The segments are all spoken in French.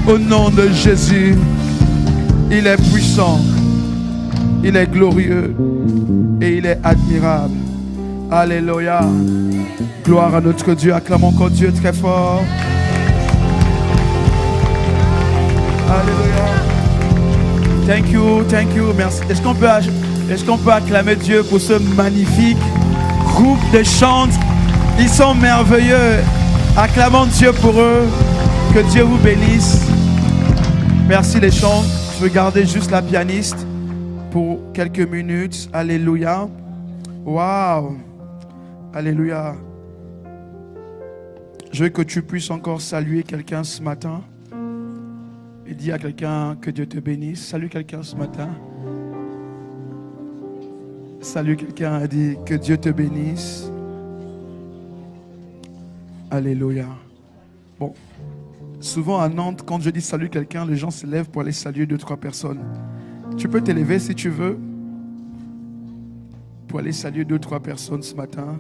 Au nom de Jésus, il est puissant, il est glorieux et il est admirable. Alléluia. Gloire à notre Dieu. Acclamons encore Dieu très fort. Alléluia. Thank you, merci. Est-ce qu'on peut acclamer Dieu pour ce magnifique groupe de chants? Ils sont merveilleux. Acclamons Dieu pour eux. Que Dieu vous bénisse. Merci les chants. Je vais garder juste la pianiste pour quelques minutes. Alléluia. Waouh. Alléluia. Je veux que tu puisses encore saluer quelqu'un ce matin. Et dis à quelqu'un que Dieu te bénisse. Salue quelqu'un ce matin. Salue quelqu'un et dis que Dieu te bénisse. Alléluia. Bon. Souvent à Nantes, quand je dis salut quelqu'un, les gens se lèvent pour aller saluer 2-3 personnes. Tu peux t'élever si tu veux pour aller saluer 2-3 personnes ce matin.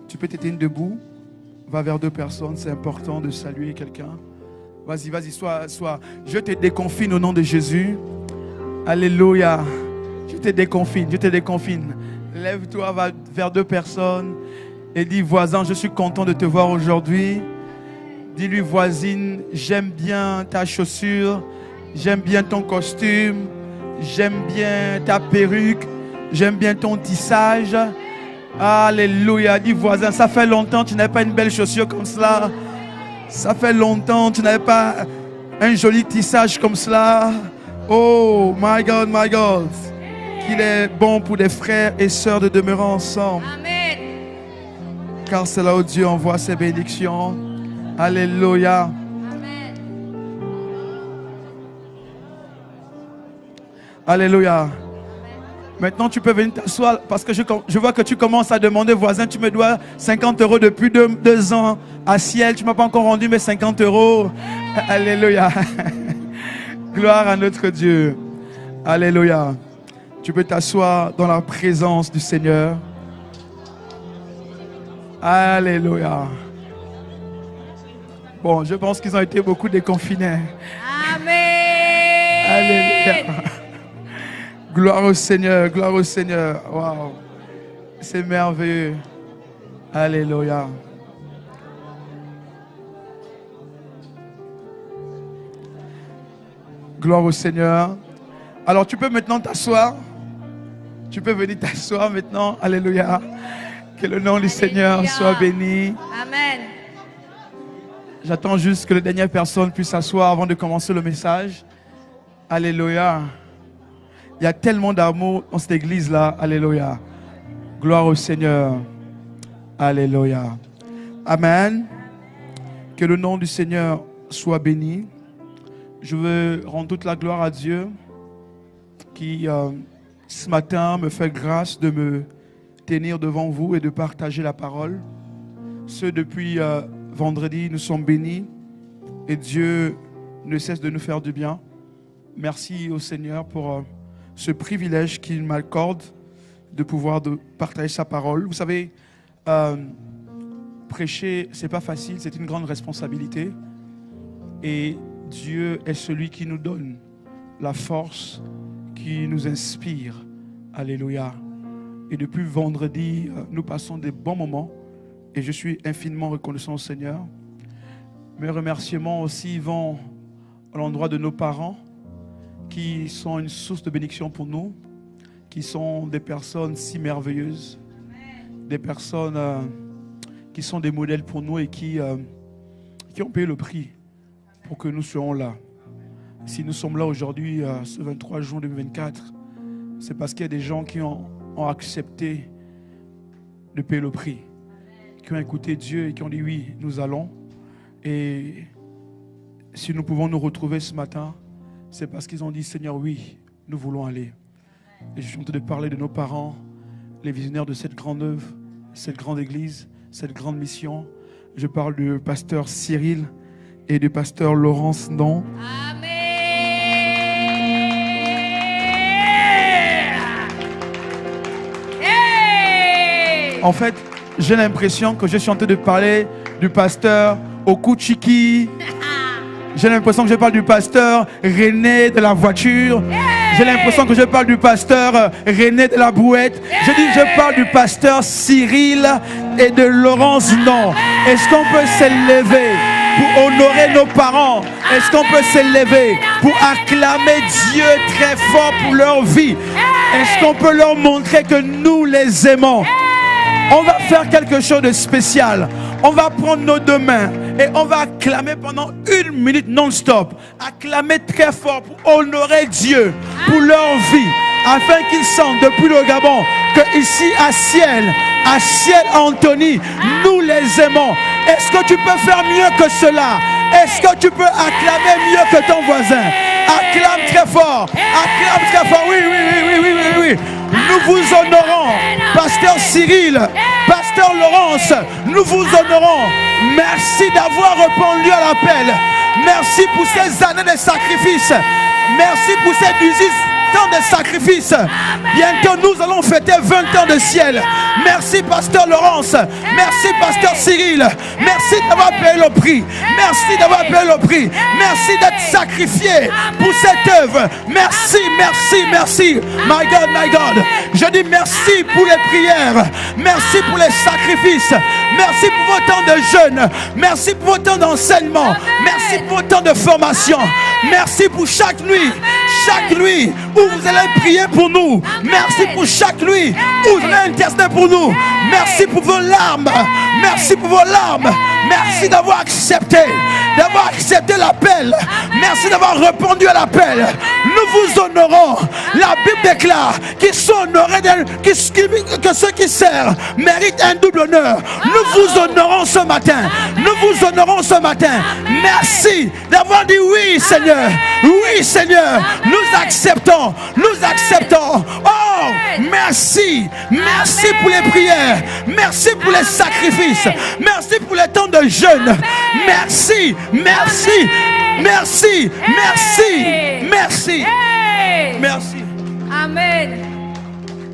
Tu peux t'éteindre debout. Va vers 2 personnes. C'est important de saluer quelqu'un. Vas-y, sois. Je te déconfine au nom de Jésus. Alléluia. Je te déconfine. Lève-toi, va vers 2 personnes et dis, voisin, je suis content de te voir aujourd'hui. Dis-lui, voisine, j'aime bien ta chaussure, j'aime bien ton costume, j'aime bien ta perruque, j'aime bien ton tissage. Alléluia. Dis, voisin, ça fait longtemps que tu n'avais pas une belle chaussure comme cela. Ça fait longtemps que tu n'avais pas un joli tissage comme cela. Oh, my God. Qu'il est bon pour des frères et sœurs de demeurer ensemble. Amen. Car c'est là où Dieu envoie ses bénédictions. Alléluia. Amen. Alléluia. Maintenant, tu peux venir t'asseoir parce que je vois que tu commences à demander, voisin, tu me dois 50 € depuis 2 ans à Ciel. Tu ne m'as pas encore rendu mes 50 €. Alléluia. Gloire à notre Dieu. Alléluia. Tu peux t'asseoir dans la présence du Seigneur. Alléluia. Bon, je pense qu'ils ont été beaucoup déconfinés. Amen. Alléluia. Gloire au Seigneur. Waouh. C'est merveilleux. Alléluia. Gloire au Seigneur. Alors tu peux maintenant t'asseoir. Tu peux venir t'asseoir maintenant. Alléluia. Que le nom du Seigneur soit béni. Amen. J'attends juste que la dernière personne puisse s'asseoir avant de commencer le message. Alléluia. Il y a tellement d'amour dans cette église-là. Alléluia. Gloire au Seigneur. Alléluia. Amen. Que le nom du Seigneur soit béni. Je veux rendre toute la gloire à Dieu qui, ce matin, me fait grâce de me tenir devant vous et de partager la parole. Depuis vendredi, nous sommes bénis et Dieu ne cesse de nous faire du bien. Merci au Seigneur pour ce privilège qu'il m'accorde de pouvoir partager sa parole. Vous savez, prêcher, c'est pas facile, c'est une grande responsabilité. Et Dieu est celui qui nous donne la force, qui nous inspire. Alléluia. Et depuis vendredi, nous passons des bons moments et je suis infiniment reconnaissant au Seigneur. Mes remerciements aussi vont à l'endroit de nos parents qui sont une source de bénédiction pour nous, qui sont des personnes si merveilleuses, des personnes qui sont des modèles pour nous et qui ont payé le prix pour que nous soyons là. Si nous sommes là aujourd'hui, ce 23 juin 2024, c'est parce qu'il y a des gens qui ont accepté de payer le prix, qui ont écouté Dieu et qui ont dit oui, nous allons. Et si nous pouvons nous retrouver ce matin, c'est parce qu'ils ont dit Seigneur, oui, nous voulons aller. Et je suis en train de parler de nos parents, les visionnaires de cette grande œuvre, cette grande église, cette grande mission. Je parle du pasteur Cyril et du pasteur Laurence Non. Amen. Hey. En fait, j'ai l'impression que je suis en train de parler du pasteur Okuchiki J'ai l'impression que je parle du pasteur René de la voiture. J'ai l'impression que je parle du pasteur René de la brouette. Je dis, je parle du pasteur Cyril et de Laurence. Non. Est-ce qu'on peut s'élever pour honorer nos parents? Est-ce qu'on peut s'élever pour acclamer Dieu très fort pour leur vie? Est-ce qu'on peut leur montrer que nous les aimons? On va faire quelque chose de spécial. On va prendre nos deux mains et on va acclamer pendant 1 minute non-stop. Acclamer très fort pour honorer Dieu pour leur vie, afin qu'ils sentent depuis le Gabon que ici à Ciel Anthony, nous les aimons. Est-ce que tu peux faire mieux que cela? Est-ce que tu peux acclamer mieux que ton voisin? Acclame très fort. Acclame très fort. Oui, oui, oui, oui, oui, oui, oui. Nous vous honorons, pasteur Cyril, pasteur Laurence, nous vous honorons. Merci d'avoir répondu à l'appel. Merci pour ces années de sacrifice. Merci pour ces 18 ans de sacrifice. Bientôt nous allons fêter 20 ans de ciel. Merci pasteur Laurence. Merci pasteur Cyril. Merci d'avoir payé le prix. Merci d'avoir payé le prix. Merci d'être sacrifié pour cette œuvre. Merci, merci, merci. My God, my God. Je dis merci pour les prières. Merci pour les sacrifices. Merci pour vos temps de jeûne. Merci pour vos temps d'enseignement. Merci pour vos temps de formation. Merci pour chaque nuit. Chaque nuit où vous allez prier pour nous. Merci pour chaque nuit où vous allez intercéder pour nous. Merci pour vos larmes. Merci pour vos larmes. Merci d'avoir accepté l'appel. Merci d'avoir répondu à l'appel. Nous vous honorons. La Bible déclare qu'ils sont honorés, que ceux qui servent méritent un double honneur. Nous vous honorons ce matin. Nous vous honorons ce matin. Merci d'avoir dit oui, Seigneur. Oui, Seigneur. Nous acceptons. Nous acceptons. Oh, merci. Merci pour les prières. Merci pour les sacrifices. Merci pour les temps de jeûne. Merci. Merci. Merci. Merci. Merci. Merci. Amen.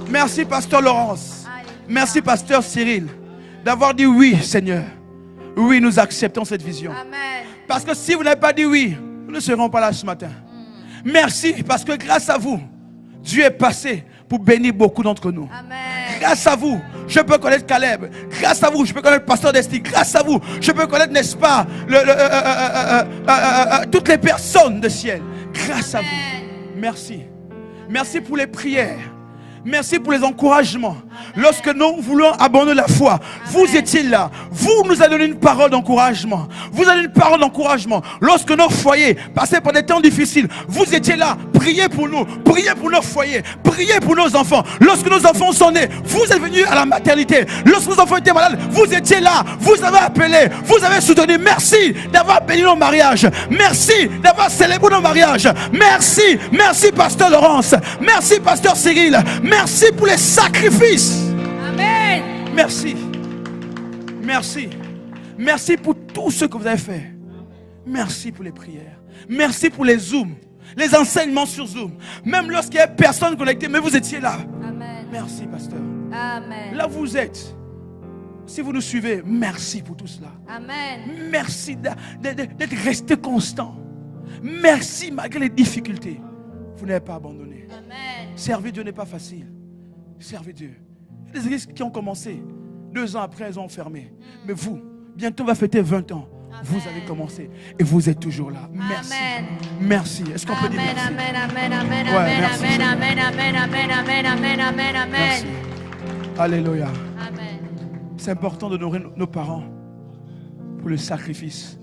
Merci, pasteur Laurence. Merci, pasteur Cyril, d'avoir dit oui, Seigneur. Oui, nous acceptons cette vision. Amen. Parce que si vous n'avez pas dit oui, nous ne serons pas là ce matin. Merci, parce que grâce à vous, Dieu est passé pour bénir beaucoup d'entre nous. Amen. Grâce à vous, je peux connaître Caleb. Grâce à vous, je peux connaître pasteur Desti. Grâce à vous, je peux connaître, n'est-ce pas, toutes les personnes de ciel. Grâce à vous. Merci. Merci pour les prières. Merci pour les encouragements. Lorsque nous voulons abandonner la foi, vous étiez là. Vous nous avez donné une parole d'encouragement. Vous avez une parole d'encouragement. Lorsque nos foyers passaient par des temps difficiles, vous étiez là. Priez pour nous. Priez pour nos foyers. Priez pour nos enfants. Lorsque nos enfants sont nés, vous êtes venus à la maternité. Lorsque nos enfants étaient malades, vous étiez là. Vous avez appelé. Vous avez soutenu. Merci d'avoir béni nos mariages. Merci d'avoir célébré nos mariages. Merci. Merci, pasteur Laurence. Merci, pasteur Cyril. Merci pour les sacrifices. Amen. Merci. Merci. Merci pour tout ce que vous avez fait. Merci pour les prières. Merci pour les Zooms, les enseignements sur Zoom. Même lorsqu'il y a personne connectée, mais vous étiez là. Amen. Merci, pasteur. Amen. Là où vous êtes, si vous nous suivez, merci pour tout cela. Amen. Merci d'être resté constant. Merci malgré les difficultés. Vous n'avez pas abandonné. Amen. Servir Dieu n'est pas facile. Servir Dieu. Il y a des églises qui ont commencé. 2 ans après, elles ont fermé. Mais vous, bientôt on va fêter 20 ans. Amen. Vous avez commencé et vous êtes toujours là. Merci. Amen. Merci. Est-ce qu'on peut dire merci? Amen, amen, amen, Ouais, amen, merci, amen, amen, amen, amen, amen, amen, amen, amen. Merci. Alléluia. Amen. C'est important d'honorer nos parents pour le sacrifice,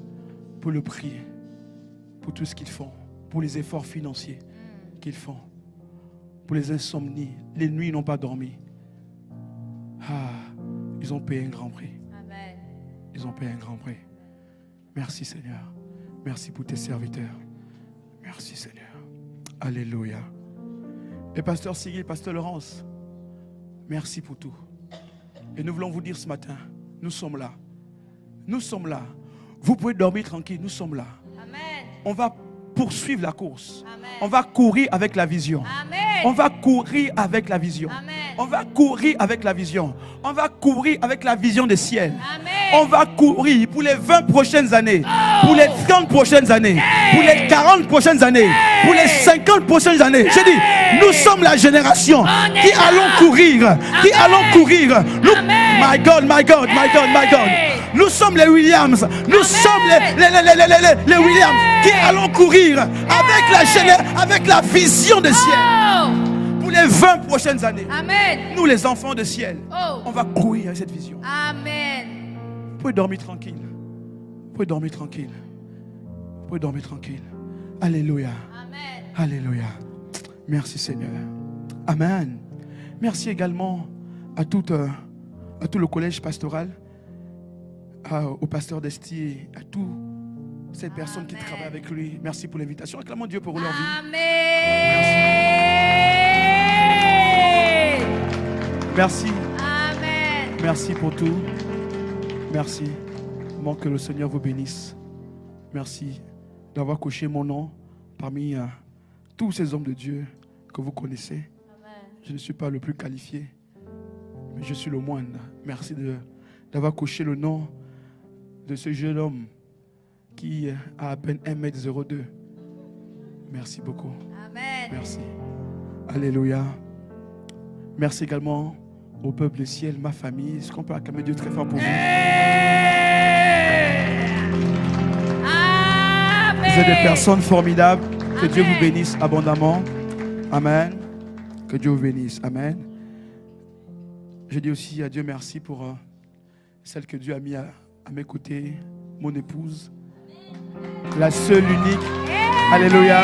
pour le prier, pour tout ce qu'ils font, pour les efforts financiers qu'ils font, pour les insomnies. Les nuits, ils n'ont pas dormi. Ils ont payé un grand prix. Amen. Ils ont payé un grand prix. Merci, Seigneur. Merci pour tes serviteurs. Merci, Seigneur. Alléluia. Et pasteur Cyril, pasteur Laurence, merci pour tout. Et nous voulons vous dire ce matin, nous sommes là. Nous sommes là. Vous pouvez dormir tranquille, nous sommes là. Amen. On va poursuivre la course. Amen. On va courir avec la vision. Amen. On va courir avec la vision. Amen. On va courir avec la vision. On va courir avec la vision des ciels. Amen. On va courir pour les 20 prochaines années. pour les 30 prochaines années, pour les 40 prochaines années, pour les 50 prochaines années. Je dis, nous sommes la génération qui allons courir, qui allons courir. Nous, my God, my God, my God, my God. Nous sommes les Williams, nous sommes les Williams qui allons courir avec la vision de ciel. Pour les 20 prochaines années. Amen. Nous les enfants de ciel, Oh. on va courir avec cette vision. Amen. Vous pouvez dormir tranquille. Vous pouvez dormir tranquille. Vous pouvez dormir tranquille. Alléluia. Amen. Alléluia. Merci Seigneur. Amen. Merci également à tout le collège pastoral, au pasteur Desti et à toutes ces personnes qui travaillent avec lui. Merci pour l'invitation. Acclamons Dieu pour leur vie. Amen. Merci. Amen. Merci pour tout. Merci. Que le Seigneur vous bénisse. Merci d'avoir coché mon nom parmi tous ces hommes de Dieu que vous connaissez. Amen. Je ne suis pas le plus qualifié, mais je suis le moindre. Merci d'avoir coché le nom de ce jeune homme qui a à peine 1m02. Merci beaucoup. Amen. Merci. Alléluia. Merci également au peuple du ciel, ma famille. Est-ce qu'on peut acclamer Dieu très fort pour vous? Vous êtes des personnes formidables. Que Dieu vous bénisse abondamment. Amen. Que Dieu vous bénisse. Amen. Je dis aussi à Dieu merci pour celle que Dieu a mis à mes côtés, mon épouse, la seule, unique. Alléluia.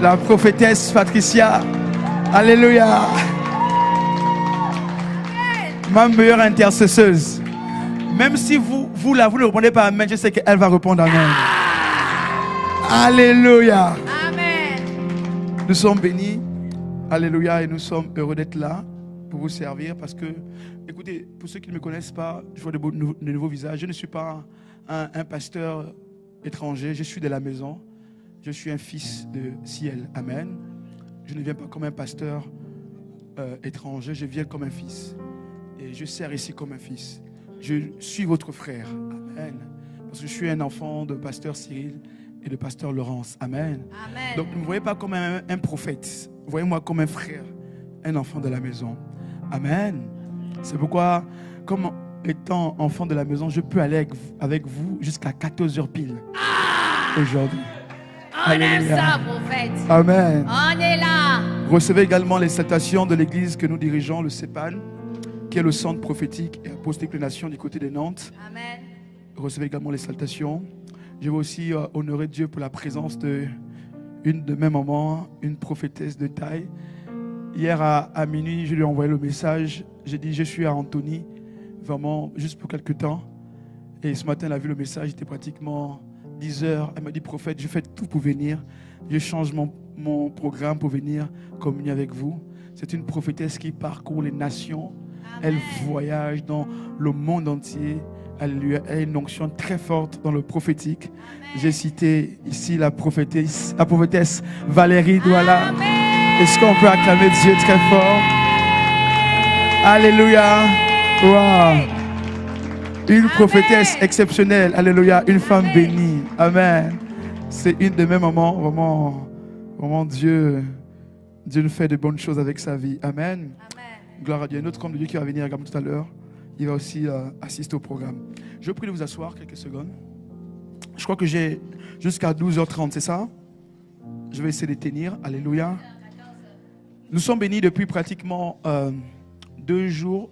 La prophétesse Patricia. Alléluia. Ma meilleure intercesseuse. Même si vous ne répondez pas amen, je sais qu'elle va répondre amen. Alléluia. Amen. Nous sommes bénis. Alléluia. Et nous sommes heureux d'être là pour vous servir. Parce que, écoutez, pour ceux qui ne me connaissent pas, je vois de nouveaux visages. Je ne suis pas un pasteur étranger. Je suis de la maison. Je suis un fils de ciel. Amen. Je ne viens pas comme un pasteur étranger. Je viens comme un fils. Et je sers ici comme un fils. Je suis votre frère. Amen. Parce que je suis un enfant de pasteur Cyril et de pasteur Laurence. Amen. Amen. Donc ne me voyez pas comme un prophète. Voyez-moi comme un frère, un enfant de la maison. Amen. C'est pourquoi, comme étant enfant de la maison, je peux aller avec vous jusqu'à 14h pile aujourd'hui. On aime ça, prophète. Amen. On est là. Recevez également les salutations de l'église que nous dirigeons, le CEPAN, qui est le centre prophétique et apostolique des nations du côté de Nantes. Amen. Recevez également les salutations. Je veux aussi honorer Dieu pour la présence d'une de mes mamans, une prophétesse de taille. Hier à minuit, je lui ai envoyé le message. J'ai dit, je suis à Antony, vraiment juste pour quelques temps. Et ce matin, elle a vu le message, il était pratiquement 10 heures. Elle m'a dit, prophète, je fais tout pour venir. Je change mon programme pour venir communier avec vous. C'est une prophétesse qui parcourt les nations. Amen. Elle voyage dans le monde entier. Elle a une onction très forte dans le prophétique. Amen. J'ai cité ici la prophétesse Valérie Douala. Amen. Est-ce qu'on peut acclamer Dieu très fort? Alléluia. Wow. Une prophétesse exceptionnelle. Alléluia. Une femme bénie. Amen. C'est une de mes mamans. Vraiment, vraiment Dieu nous fait de bonnes choses avec sa vie. Amen. Amen. Gloire à Dieu. Un autre homme de Dieu qui va venir également tout à l'heure. Il va aussi assister au programme. Je vous prie de vous asseoir quelques secondes. Je crois que j'ai jusqu'à 12h30, c'est ça? Je vais essayer de tenir. Alléluia. Nous sommes bénis depuis pratiquement 2 jours.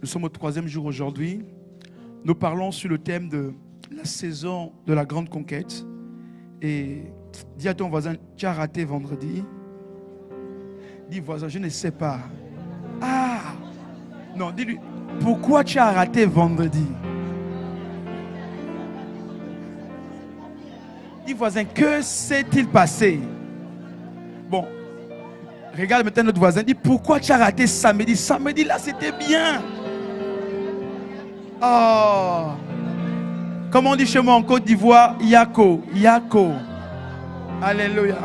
Nous sommes au 3e jour aujourd'hui. Nous parlons sur le thème de la saison de la grande conquête. Et dis à ton voisin, tu as raté vendredi. Dis voisin, je ne sais pas. Ah! Non, dis-lui, pourquoi tu as raté vendredi? Dis voisin, que s'est-il passé? Bon, regarde maintenant notre voisin, dis pourquoi tu as raté samedi? Samedi là, c'était bien. Oh! Comme on dit chez moi en Côte d'Ivoire, Yako, Yako. Alléluia.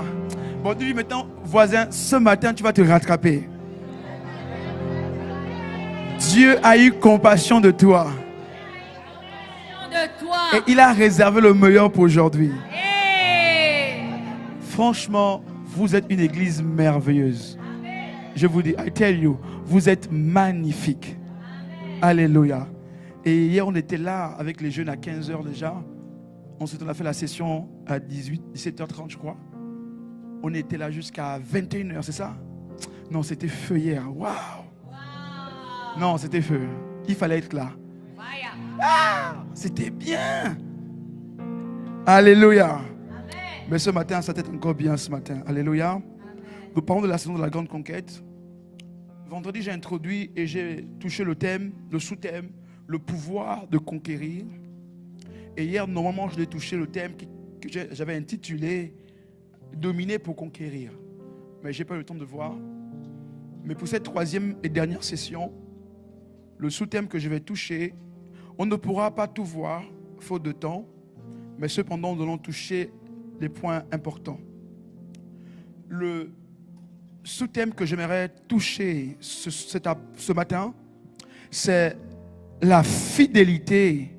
Bon, dis-lui maintenant, voisin, ce matin, tu vas te rattraper. Dieu a eu compassion de toi. De toi. Et il a réservé le meilleur pour aujourd'hui. Hey. Franchement, vous êtes une église merveilleuse. Je vous dis, I tell you, vous êtes magnifique. Alléluia. Et hier, on était là avec les jeunes à 15h déjà. Ensuite, on a fait la session à 17h30, je crois. On était là jusqu'à 21h, c'est ça? Non, c'était feu hier. Waouh! Non, c'était feu. Il fallait être là. Ah, c'était bien. Alléluia. Mais ce matin, ça était encore bien ce matin. Alléluia. Nous parlons de la saison de la grande conquête. Vendredi, j'ai introduit et j'ai touché le thème, le sous-thème, le pouvoir de conquérir. Et hier, normalement, je l'ai touché le thème que j'avais intitulé Dominer pour conquérir. Mais je n'ai pas eu le temps de voir. Mais pour cette troisième et dernière session, le sous-thème que je vais toucher, on ne pourra pas tout voir, faute de temps, mais cependant, nous allons toucher les points importants. Le sous-thème que j'aimerais toucher ce matin, c'est la fidélité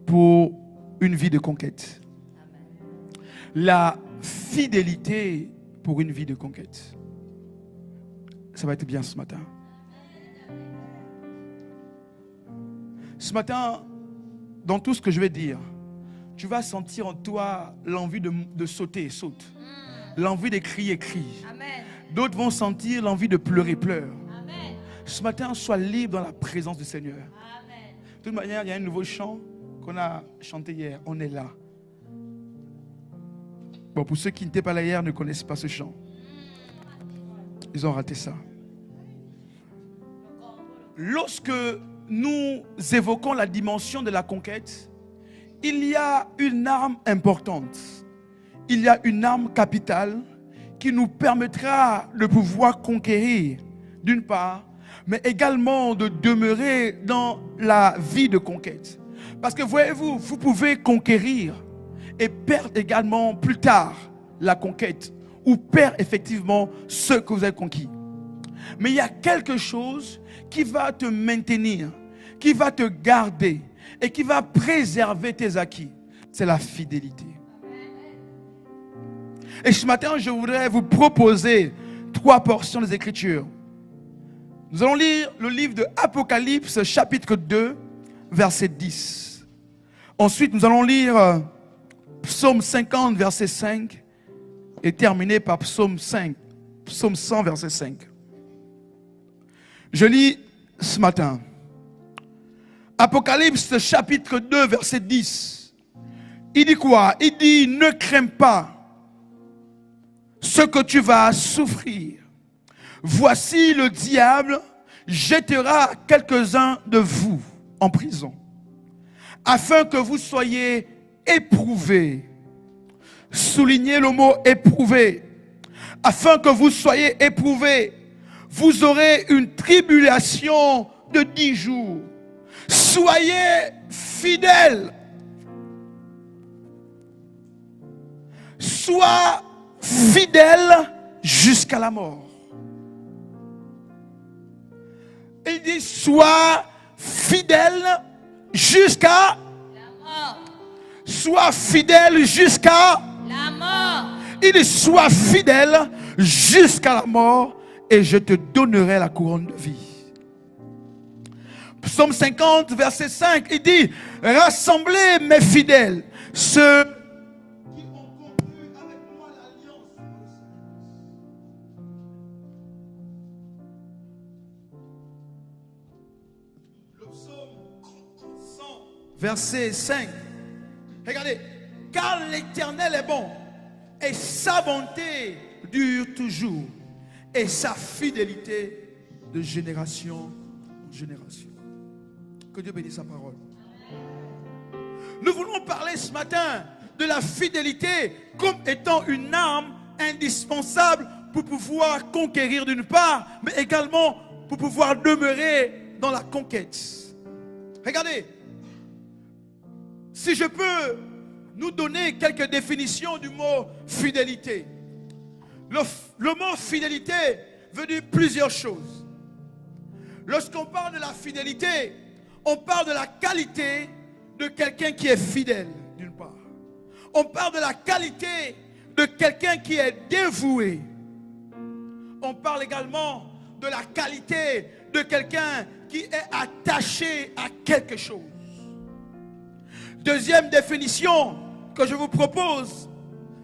pour une vie de conquête. La fidélité pour une vie de conquête. Ça va être bien ce matin. Ce matin, dans tout ce que je vais dire, tu vas sentir en toi l'envie de sauter, saute. L'envie de crier, crie. D'autres vont sentir l'envie de pleurer, pleure. Amen. Ce matin, sois libre dans la présence du Seigneur. Amen. De toute manière, il y a un nouveau chant qu'on a chanté hier. On est là. Bon, pour ceux qui n'étaient pas là hier, ne connaissent pas ce chant. Ils ont raté ça. Lorsque nous évoquons la dimension de la conquête, il y a une arme importante. Il y a une arme capitale qui nous permettra de pouvoir conquérir, d'une part, mais également de demeurer dans la vie de conquête. Parce que voyez-vous, vous pouvez conquérir et perdre également plus tard la conquête, ou perdre effectivement ce que vous avez conquis. Mais il y a quelque chose qui va te maintenir, qui va te garder et qui va préserver tes acquis. C'est la fidélité. Et ce matin, je voudrais vous proposer 3 portions des Écritures. Nous allons lire le livre de Apocalypse, chapitre 2, verset 10. Ensuite, nous allons lire Psaume 50, verset 5. Et terminer par Psaume 100, verset 5. Je lis ce matin. Apocalypse, chapitre 2, verset 10. Il dit quoi? Il dit, ne crains pas ce que tu vas souffrir. Voici le diable jettera quelques-uns de vous en prison, afin que vous soyez éprouvés. Soulignez le mot éprouvé. Afin que vous soyez éprouvés, vous aurez une tribulation de 10 jours. Soyez fidèles. Sois fidèle jusqu'à la mort. Il dit, sois fidèle jusqu'à la mort. Sois fidèle jusqu'à la mort. Il dit, sois fidèle jusqu'à la mort et je te donnerai la couronne de vie. Psaume 50, verset 5, il dit, rassemblez mes fidèles, ceux qui ont conclu avec moi l'alliance. Le psaume 100, verset 5. Regardez, car l'Éternel est bon et sa bonté dure toujours et sa fidélité de génération en génération. Que Dieu bénisse sa parole. Nous voulons parler ce matin de la fidélité comme étant une arme indispensable pour pouvoir conquérir d'une part, mais également pour pouvoir demeurer dans la conquête. Regardez, si je peux nous donner quelques définitions du mot fidélité. Le mot fidélité veut dire plusieurs choses. Lorsqu'on parle de la fidélité, on parle de la qualité de quelqu'un qui est fidèle, d'une part. On parle de la qualité de quelqu'un qui est dévoué. On parle également de la qualité de quelqu'un qui est attaché à quelque chose. Deuxième définition que je vous propose,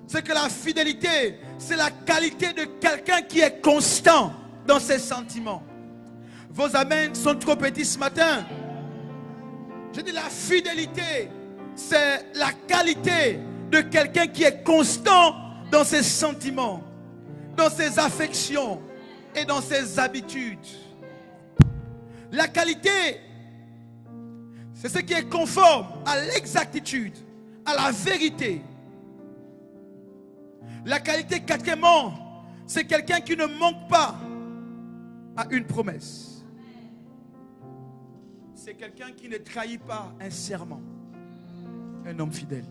c'est que la fidélité, c'est la qualité de quelqu'un qui est constant dans ses sentiments. Vos amens sont trop petits ce matin. Je dis la fidélité, c'est la qualité de quelqu'un qui est constant dans ses sentiments, dans ses affections et dans ses habitudes. La qualité, c'est ce qui est conforme à l'exactitude, à la vérité. La qualité, quatrièmement, c'est quelqu'un qui ne manque pas à une promesse. C'est quelqu'un qui ne trahit pas un serment. Un homme fidèle.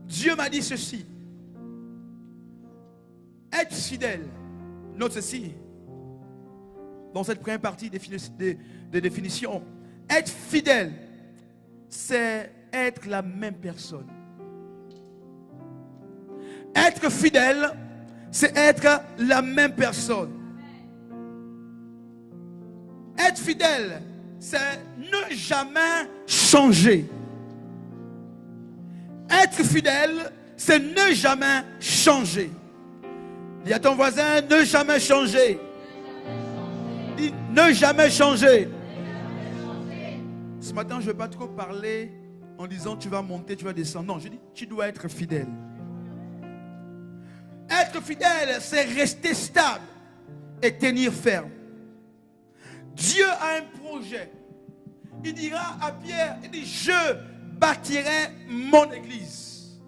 Dieu m'a dit ceci. Être fidèle. Note ceci. Dans cette première partie de définition. Être fidèle, c'est être la même personne. Être fidèle, c'est être la même personne. Être fidèle, c'est ne jamais changer. Être fidèle, c'est ne jamais changer. Dis à ton voisin, ne jamais changer. Dis, ne jamais changer. Ce matin, je ne vais pas trop parler en disant tu vas monter, tu vas descendre. Non, je dis tu dois être fidèle. Être fidèle, c'est rester stable et tenir ferme. Dieu a un projet. Il dira à Pierre, il dit, je bâtirai mon église.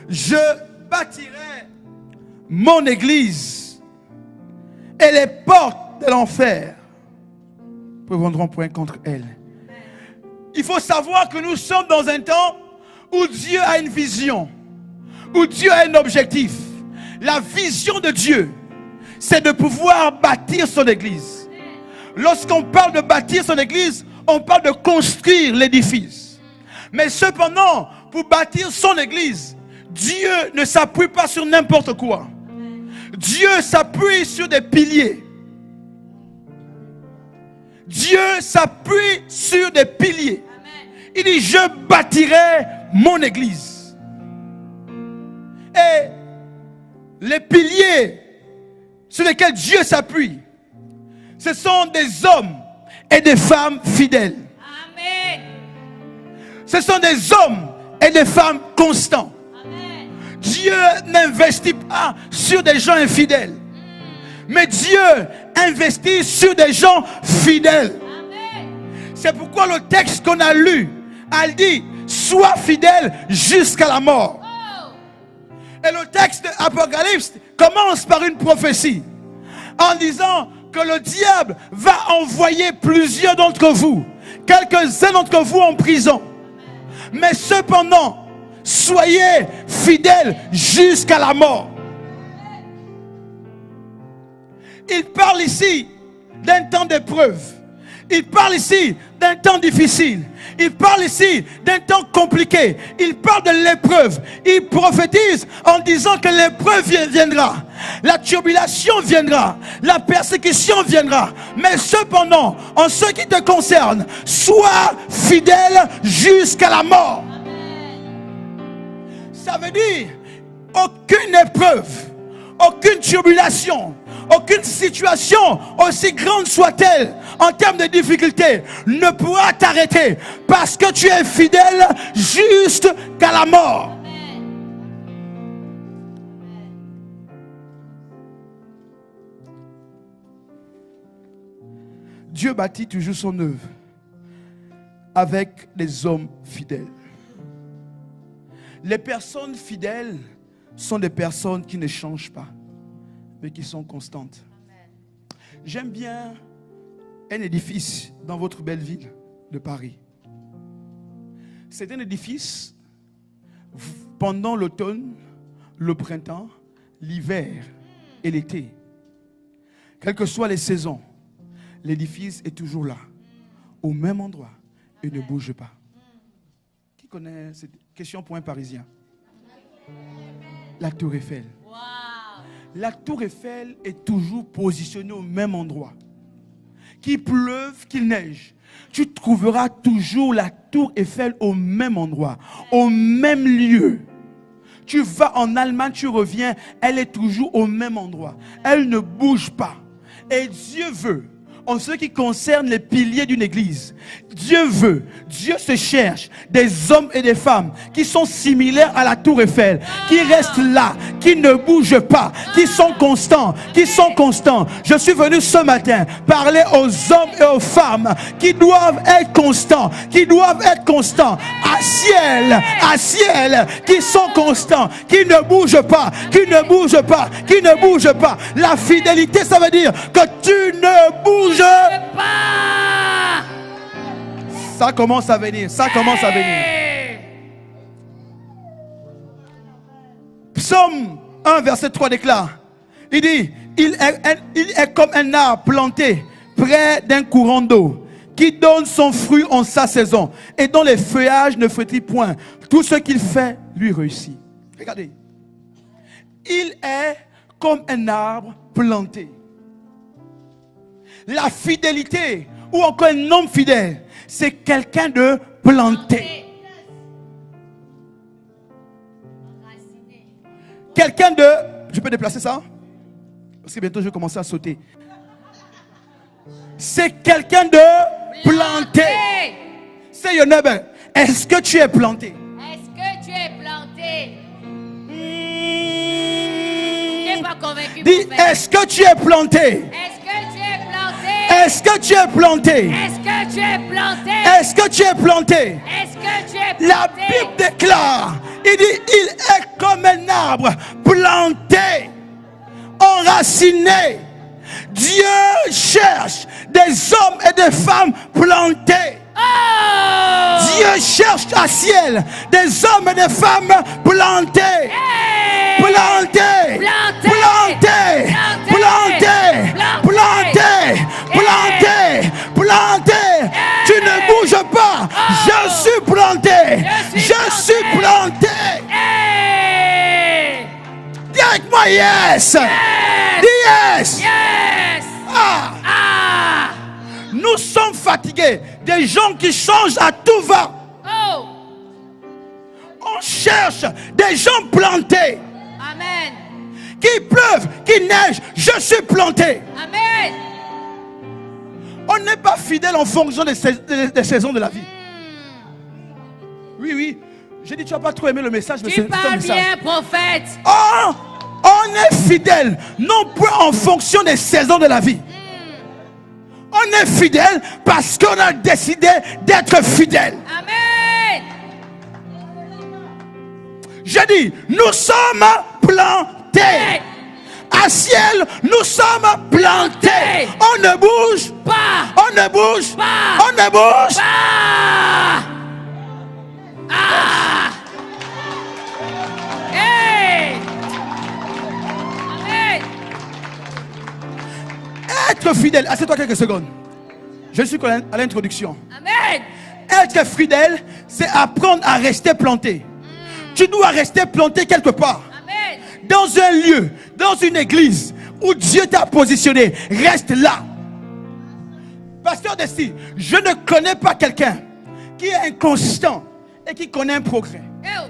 Je bâtirai mon église. Et les portes de l'enfer ne prévaudront point contre elle. Il faut savoir que nous sommes dans un temps où Dieu a une vision, où Dieu a un objectif. La vision de Dieu, c'est de pouvoir bâtir son église. Lorsqu'on parle de bâtir son église, on parle de construire l'édifice. Mais cependant, pour bâtir son église, Dieu ne s'appuie pas sur n'importe quoi. Dieu s'appuie sur des piliers. Dieu s'appuie sur des piliers. Il dit, je bâtirai mon église. Et les piliers sur lesquels Dieu s'appuie, ce sont des hommes et des femmes fidèles. Amen. Ce sont des hommes et des femmes constants. Amen. Dieu n'investit pas sur des gens infidèles. Mais Dieu investit sur des gens fidèles. Amen. C'est pourquoi le texte qu'on a lu, elle dit, sois fidèle jusqu'à la mort. Et le texte d'Apocalypse commence par une prophétie en disant que le diable va envoyer plusieurs d'entre vous, quelques-uns d'entre vous en prison. Mais cependant, soyez fidèles jusqu'à la mort. Il parle ici d'un temps d'épreuve. Il parle ici d'un temps difficile. Il parle ici d'un temps compliqué. Il parle de l'épreuve. Il prophétise en disant que l'épreuve viendra. La tribulation viendra. La persécution viendra. Mais cependant, en ce qui te concerne, sois fidèle jusqu'à la mort. Ça veut dire aucune épreuve, aucune tribulation, aucune situation, aussi grande soit-elle, en termes de difficulté, ne pourra t'arrêter parce que tu es fidèle jusqu'à la mort. Dieu bâtit toujours son œuvre avec des hommes fidèles. Les personnes fidèles sont des personnes qui ne changent pas, mais qui sont constantes. J'aime bien un édifice dans votre belle ville de Paris. C'est un édifice pendant l'automne, le printemps, l'hiver et l'été. Quelles que soient les saisons, l'édifice est toujours là, au même endroit, et ne bouge pas. Qui connaît cette question pour un Parisien? La tour Eiffel. Wow. La tour Eiffel est toujours positionnée au même endroit. Qu'il pleuve, qu'il neige, tu trouveras toujours la tour Eiffel au même endroit, au même lieu. Tu vas en Allemagne, tu reviens, elle est toujours au même endroit. Elle ne bouge pas. Et Dieu veut, en ce qui concerne les piliers d'une église, Dieu se cherche des hommes et des femmes qui sont similaires à la tour Eiffel, qui restent là, qui ne bougent pas, qui sont constants. Je suis venu ce matin parler aux hommes et aux femmes qui doivent être constants, à ciel, qui sont constants, qui ne bougent pas. La fidélité, ça veut dire que tu ne bouges Pas. Ça commence à venir. Psaume 1, verset 3 déclare, il dit, il est comme un arbre planté près d'un courant d'eau, qui donne son fruit en sa saison, et dont les feuillages ne frétillent point. Tout ce qu'il fait lui réussit. Regardez. Il est comme un arbre planté. La fidélité, ou encore un homme fidèle, c'est quelqu'un de planté. Quelqu'un de... Je peux déplacer ça? Parce que bientôt je vais commencer à sauter. C'est quelqu'un de planté. Say your neighbor, est-ce que tu es planté? Est-ce que tu es planté? Tu n'es pas convaincu. Dis, est-ce que tu es planté? Est-ce que tu es planté? Est-ce que tu es planté? Est-ce que tu es planté? Est-ce que tu es planté? Est-ce que tu es planté? La Bible déclare, il dit, il est comme un arbre planté, enraciné. Dieu cherche des hommes et des femmes plantés. Oh! Dieu cherche à ciel des hommes et des femmes plantés. Hey! Plantés. Plantés. Plantés. Plantés. Plantés. Plantés. Plantés. Tu ne bouges pas. Je suis planté. Je suis planté. Hey! Dis avec moi yes. Dis yes. Yes! Ah. Ah! Nous sommes fatigués. Des gens qui changent à tout va. Oh! On cherche des gens plantés. Amen. Qu'il pleuve, qu'il neige, je suis planté. Amen. On n'est pas fidèle en fonction des saisons de la vie. Oui. J'ai dit, tu n'as pas trop aimé le message, mais Tu c'est parles un message. bien, prophète. Oh, on est fidèle, non pas en fonction des saisons de la vie. On est fidèle parce qu'on a décidé d'être fidèle. Amen. Je dis, nous sommes plantés. À ciel, nous sommes plantés. On ne bouge pas. On ne bouge pas. On ne bouge pas. Ah. Hey. Amen. Être fidèle, assieds-toi quelques secondes. Je suis à l'introduction. Amen. Être fidèle, c'est apprendre à rester planté. Tu dois rester planté quelque part. Amen. Dans un lieu, dans une église où Dieu t'a positionné. Reste là. Pasteur Desti, je ne connais pas quelqu'un qui est inconstant et qui connaît un progrès. Oh.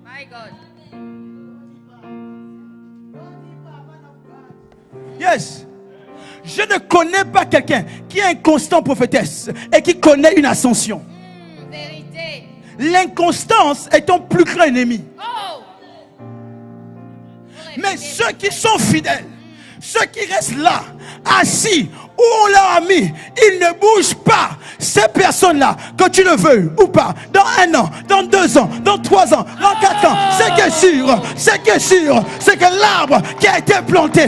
My God. Yes. Je ne connais pas quelqu'un qui est un constant prophétesse et qui connaît une ascension. Vérité. L'inconstance est ton plus grand ennemi. Oh. Mais ceux qui sont fidèles, ceux qui restent là, assis, où on leur a mis, ils ne bougent pas. Ces personnes-là, que tu le veux ou pas, dans 1 an, dans 2 ans, dans 3 ans, dans 4 ans, c'est que l'arbre qui a été planté,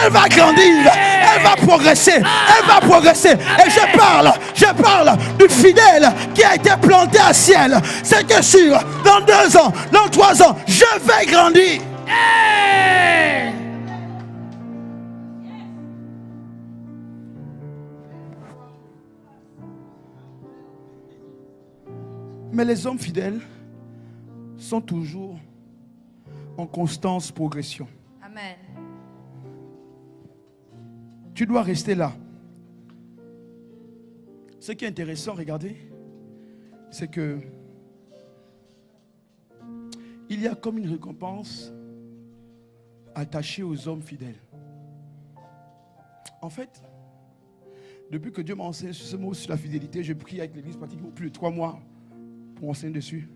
elle va grandir, elle va progresser. Et je parle du fidèle qui a été planté à ciel. C'est que sûr, dans 2 ans, dans 3 ans, je vais grandir. Hey. Mais les hommes fidèles sont toujours en constante progression. Amen. Tu dois rester là. Ce qui est intéressant, regardez, c'est que il y a comme une récompense attachée aux hommes fidèles. En fait, depuis que Dieu m'a enseigné ce mot sur la fidélité, je prie avec l'église pratiquement plus de 3 mois pour enseigner dessus.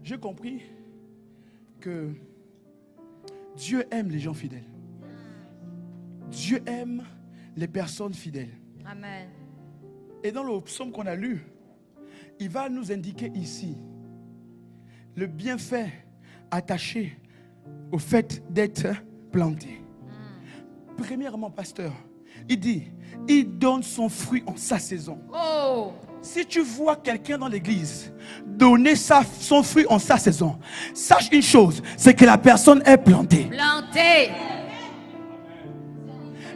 J'ai compris que Dieu aime les gens fidèles. Dieu aime les personnes fidèles. Amen. Et dans le psaume qu'on a lu, il va nous indiquer ici le bienfait attaché au fait d'être planté. Premièrement, pasteur, il dit, il donne son fruit en sa saison. Oh. Si tu vois quelqu'un dans l'église donner son fruit en sa saison, sache une chose, c'est que la personne est plantée. Planté.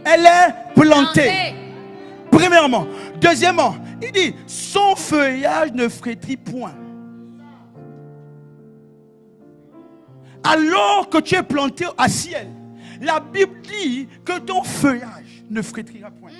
Elle est plantée. Planté. Premièrement. Deuxièmement, il dit, son feuillage ne flétrit point. Alors que tu es planté à ciel, la Bible dit que ton feuillage ne flétrira point.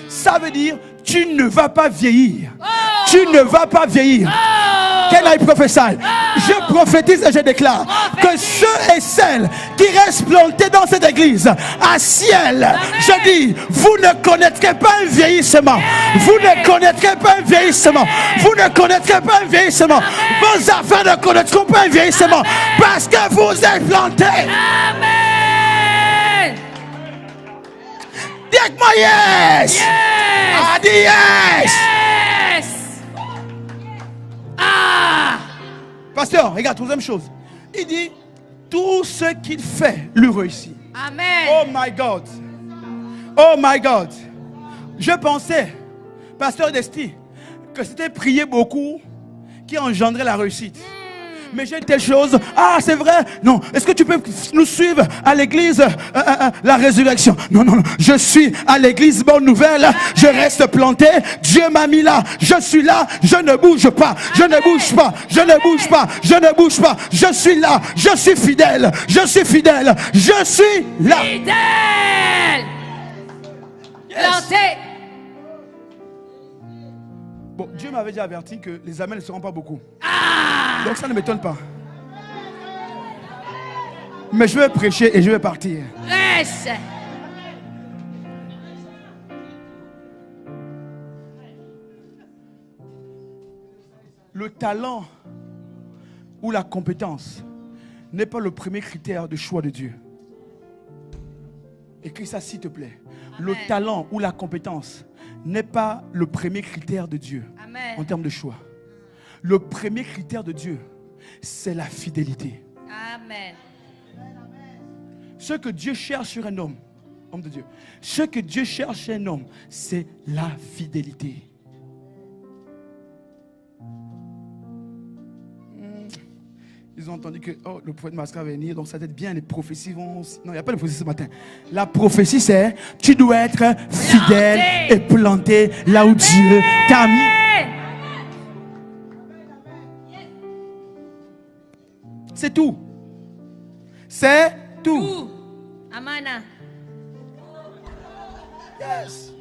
Ça veut dire, tu ne vas pas vieillir. Oh. Tu ne vas pas vieillir. Oh. Quel a prophétisé? Je prophétise et je déclare que ceux et celles qui restent plantés dans cette église à ciel, je dis, vous ne connaîtrez pas un vieillissement. Vous ne connaîtrez pas un vieillissement. Vous ne connaîtrez pas un vieillissement. Vos affaires ne connaîtront pas un vieillissement. Parce que vous êtes plantés. Amen. Dis avec moi yes. Yes. Ah, dis yes. Yes. Ah. Pasteur, regarde, troisième chose. Il dit, tout ce qu'il fait lui réussit. Amen. Oh my God. Oh my God. Je pensais, pasteur Desti, que c'était prier beaucoup qui engendrait la réussite. Mais j'ai telle chose. Ah, c'est vrai. Non. Est-ce que tu peux nous suivre à l'église la résurrection? Non, non, non. Je suis à l'église Bonne Nouvelle. Je reste planté. Dieu m'a mis là. Je suis là. Je ne bouge pas. Je ne bouge pas. Je ne bouge pas. Je ne bouge pas. Je suis là. Je suis fidèle. Je suis fidèle. Je suis là. Fidèle. Yes. Planté. Bon, Dieu m'avait déjà averti que les amens ne seront pas beaucoup. Ah. Donc ça ne m'étonne pas. Mais je vais prêcher et je vais partir. Reste. Le talent ou la compétence n'est pas le premier critère de choix de Dieu. Écris ça s'il te plaît. Amen. Le talent ou la compétence n'est pas le premier critère de Dieu. Amen. En termes de choix. Le premier critère de Dieu, c'est la fidélité. Amen. Ce que Dieu cherche sur un homme de Dieu, ce que Dieu cherche chez un homme, c'est la fidélité. Ils ont entendu que le prophète Masca va venir, donc ça va être bien, les prophéties vont... Non, il n'y a pas de prophétie ce matin. La prophétie, c'est tu dois être fidèle et planté là où Dieu t'a mis. C'est tout. C'est tout. Amana. Yes.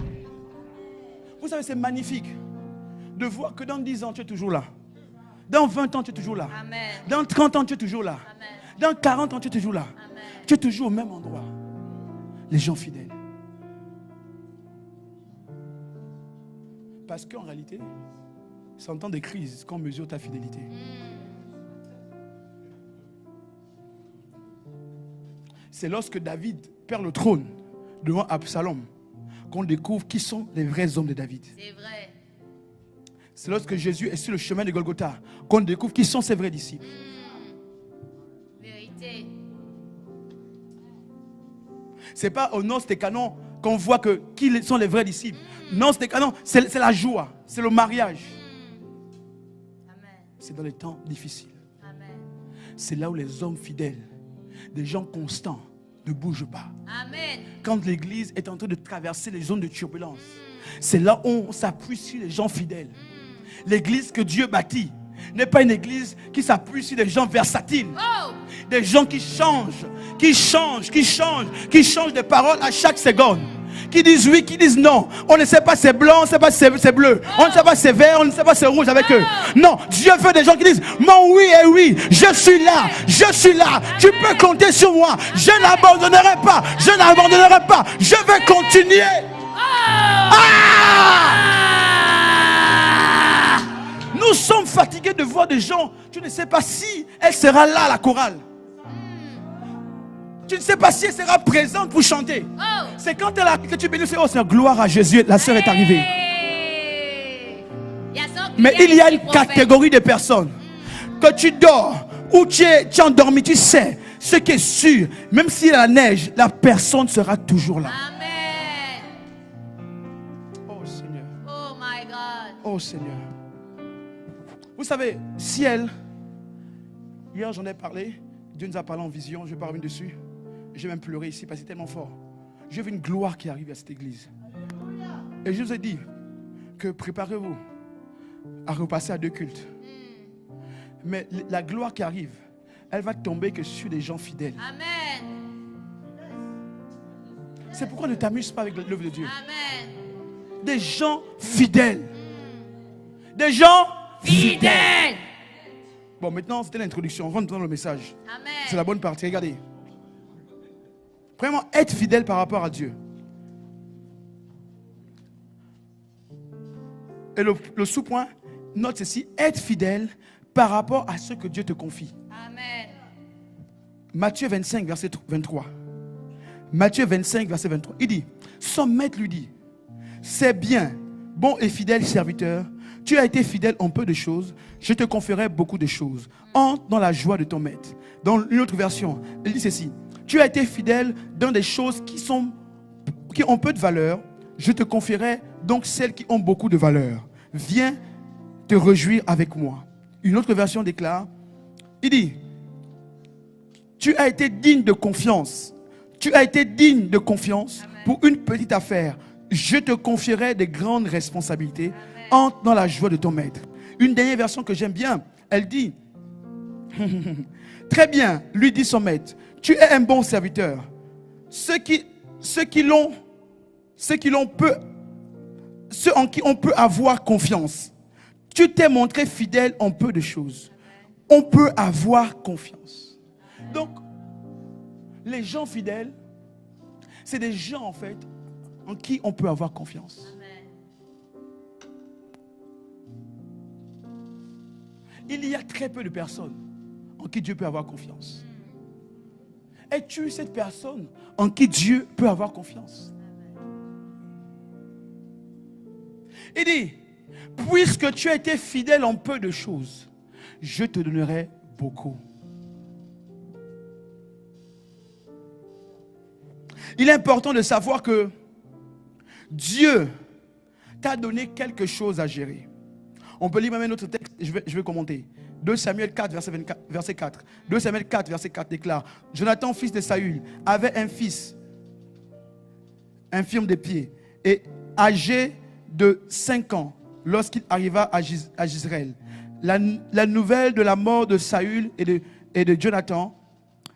Vous savez, c'est magnifique de voir que dans 10 ans, tu es toujours là. Dans 20 ans, tu es toujours là. Amen. Dans 30 ans, tu es toujours là. Amen. Dans 40 ans, tu es toujours là. Amen. Tu es toujours au même endroit. Les gens fidèles. Parce qu'en réalité, c'est en temps de crise qu'on mesure ta fidélité. C'est lorsque David perd le trône devant Absalom qu'on découvre qui sont les vrais hommes de David. C'est vrai. C'est lorsque Jésus est sur le chemin de Golgotha qu'on découvre qui sont ses vrais disciples. Vérité. C'est pas au noces des canons qu'on voit que qui sont les vrais disciples. Noces des canons, c'est la joie, c'est le mariage. Amen. C'est dans les temps difficiles. Amen. C'est là où les hommes fidèles, des gens constants, ne bougent pas. Amen. Quand l'église est en train de traverser les zones de turbulence, c'est là où on s'appuie sur les gens fidèles. L'église que Dieu bâtit n'est pas une église qui s'appuie sur des gens versatiles. Des gens qui changent des paroles à chaque seconde. Qui disent oui, qui disent non. On ne sait pas c'est blanc, on ne sait pas c'est bleu. On ne sait pas c'est vert, on ne sait pas c'est rouge avec eux. Non, Dieu veut des gens qui disent mon oui est oui. Je suis là, je suis là. Tu peux compter sur moi. Je n'abandonnerai pas, je n'abandonnerai pas. Je vais continuer. Nous sommes fatigués de voir des gens. Tu ne sais pas si elle sera là à la chorale. Tu ne sais pas si elle sera présente pour chanter. C'est quand elle a que tu bénis, oh Seigneur, gloire à Jésus, la sœur est arrivée. Mais il y a une catégorie de personnes que tu dors ou tu es endormi, tu sais ce qui est sûr, même s'il y a la neige, la personne sera toujours là. Amen. Oh Seigneur. Oh my God. Oh Seigneur. Vous savez, ciel, hier j'en ai parlé, Dieu nous a parlé en vision, je ne vais pas revenir dessus. J'ai même pleuré ici parce que c'est tellement fort. J'ai vu une gloire qui arrive à cette église. Et je vous ai dit que préparez-vous à repasser à 2 cultes. Mais la gloire qui arrive, elle va tomber que sur des gens fidèles. Amen. C'est pourquoi ne t'amuse pas avec l'œuvre de Dieu. Amen. Des gens fidèles. Des gens fidèles. Bon, maintenant, c'était l'introduction. On rentre dans le message. Amen. C'est la bonne partie. Regardez. Vraiment, être fidèle par rapport à Dieu. Et le sous-point, note ceci, être fidèle par rapport à ce que Dieu te confie. Amen. Matthieu 25, verset 23. Matthieu 25, verset 23. Il dit, son maître lui dit, c'est bien, bon et fidèle serviteur, tu as été fidèle en peu de choses, je te confierai beaucoup de choses. Entre dans la joie de ton maître. Dans une autre version, il dit ceci, tu as été fidèle dans des choses qui ont peu de valeur, je te confierai donc celles qui ont beaucoup de valeur. Viens te réjouir avec moi. Une autre version déclare, il dit, tu as été digne de confiance. Tu as été digne de confiance. Amen. Pour une petite affaire. Je te confierai des grandes responsabilités. Amen. Entre dans la joie de ton maître. Une dernière version que j'aime bien, elle dit, très bien, lui dit son maître, tu es un bon serviteur. Ceux en qui on peut avoir confiance. Tu t'es montré fidèle en peu de choses. On peut avoir confiance. Donc, les gens fidèles, c'est des gens en fait en qui on peut avoir confiance. Il y a très peu de personnes en qui Dieu peut avoir confiance. Es-tu cette personne en qui Dieu peut avoir confiance? Il dit, puisque tu as été fidèle en peu de choses, je te donnerai beaucoup. Il est important de savoir que Dieu t'a donné quelque chose à gérer. On peut lire même un autre texte, je vais commenter. 2 Samuel 4, verset 4. 2 Samuel 4, verset 4 déclare, Jonathan, fils de Saül, avait un fils, infirme des pieds, et âgé de 5 ans, lorsqu'il arriva à Jezreel. La nouvelle de la mort de Saül et de Jonathan,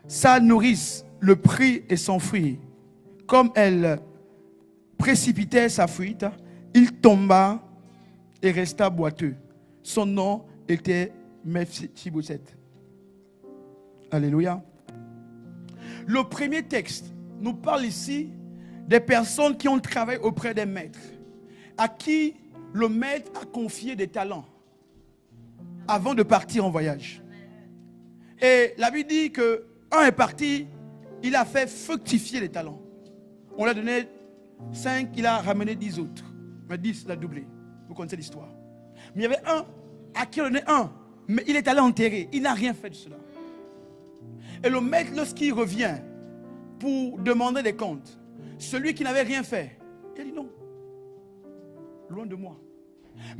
sa nourrice le prit et s'enfuit. Comme elle précipitait sa fuite, il tomba et resta boiteux. Son nom était Mephibosheth. Alléluia. Le premier texte nous parle ici des personnes qui ont travaillé auprès des maîtres, à qui le maître a confié des talents avant de partir en voyage. Et la Bible dit que un est parti, il a fait fructifier les talents. On lui a donné 5, il a ramené 10 autres. Mais 10, il a doublé. Vous connaissez l'histoire. Mais il y avait un à qui on a donné 1, mais il est allé enterrer. Il n'a rien fait de cela. Et le maître, lorsqu'il revient pour demander des comptes, celui qui n'avait rien fait, il a dit non. Loin de moi.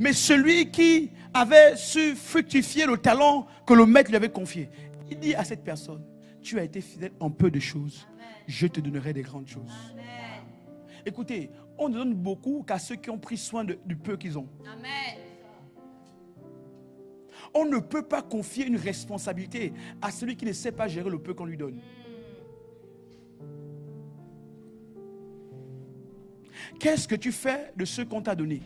Mais celui qui avait su fructifier le talent que le maître lui avait confié, il dit à cette personne, tu as été fidèle en peu de choses, je te donnerai des grandes choses. Amen. Écoutez, on ne donne beaucoup qu'à ceux qui ont pris soin du peu qu'ils ont. Amen. On ne peut pas confier une responsabilité à celui qui ne sait pas gérer le peu qu'on lui donne. Qu'est-ce que tu fais de ce qu'on t'a donné?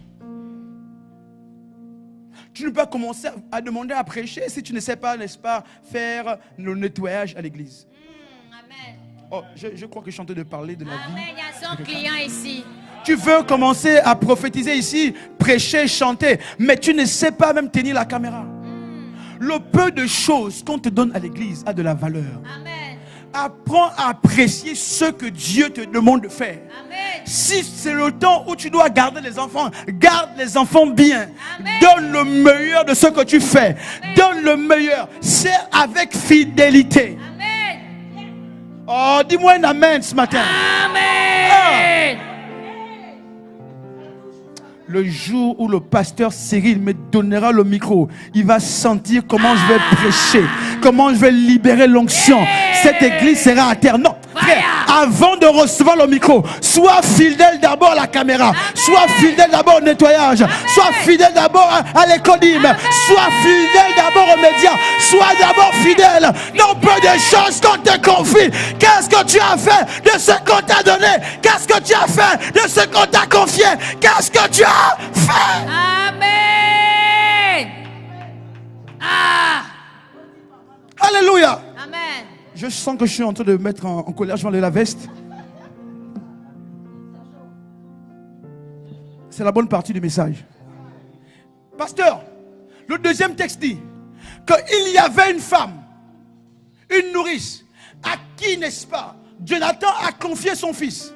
Tu ne peux pas commencer à demander à prêcher si tu ne sais pas, n'est-ce pas, faire le nettoyage à l'église. Amen. Oh, je crois que je suis en train de parler de la vie. Amen. Il y a son client ici. Tu veux commencer à prophétiser ici, prêcher, chanter, mais tu ne sais pas même tenir la caméra. Le peu de choses qu'on te donne à l'église a de la valeur. Amen. Apprends à apprécier ce que Dieu te demande de faire. Amen. Si c'est le temps où tu dois garder les enfants, garde les enfants bien. Amen. Donne le meilleur de ce que tu fais. Amen. Donne le meilleur. Sers avec fidélité. Amen. Oh, dis-moi un amen ce matin. Amen. Le jour où le pasteur Cyril me donnera le micro, il va sentir comment je vais prêcher, comment je vais libérer l'onction. Cette église sera à terre. Non, frère, avant de recevoir le micro, sois fidèle d'abord à la caméra, Amen. sois fidèle d'abord au nettoyage, Amen. sois fidèle d'abord à l'école d'hymne, sois fidèle d'abord aux médias, sois d'abord fidèle dans peu de choses qu'on te confie. Qu'est-ce que tu as fait de ce qu'on t'a donné? Qu'est-ce que tu as fait de ce qu'on t'a confié? Qu'est-ce que tu as fait? Amen. Ah. Alléluia. Amen. Je sens que je suis en train de me mettre en colère. Je vais enlever la veste. C'est la bonne partie du message. Pasteur, le deuxième texte dit qu'il y avait une femme, une nourrice, à qui, n'est-ce pas, Jonathan a confié son fils.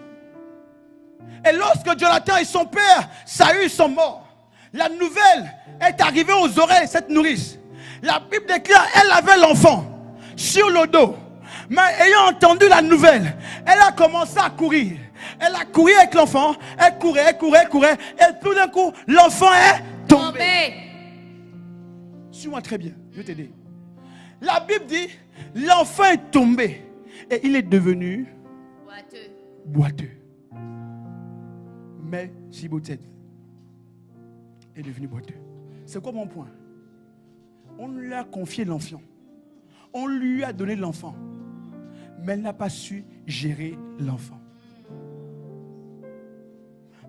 Et lorsque Jonathan et son père, Saül, sont morts, la nouvelle est arrivée aux oreilles de cette nourrice. La Bible déclare qu'elle avait l'enfant sur le dos. Mais ayant entendu la nouvelle, elle a commencé à courir. Elle a couru avec l'enfant. Elle courait. Et tout d'un coup, l'enfant est tombé. Suis-moi très bien, je vais t'aider. La Bible dit, l'enfant est tombé. Et il est devenu boiteux. Mais Chibotet est devenu boiteux. C'est quoi mon point? On lui a confié l'enfant. On lui a donné l'enfant. Mais elle n'a pas su gérer l'enfant.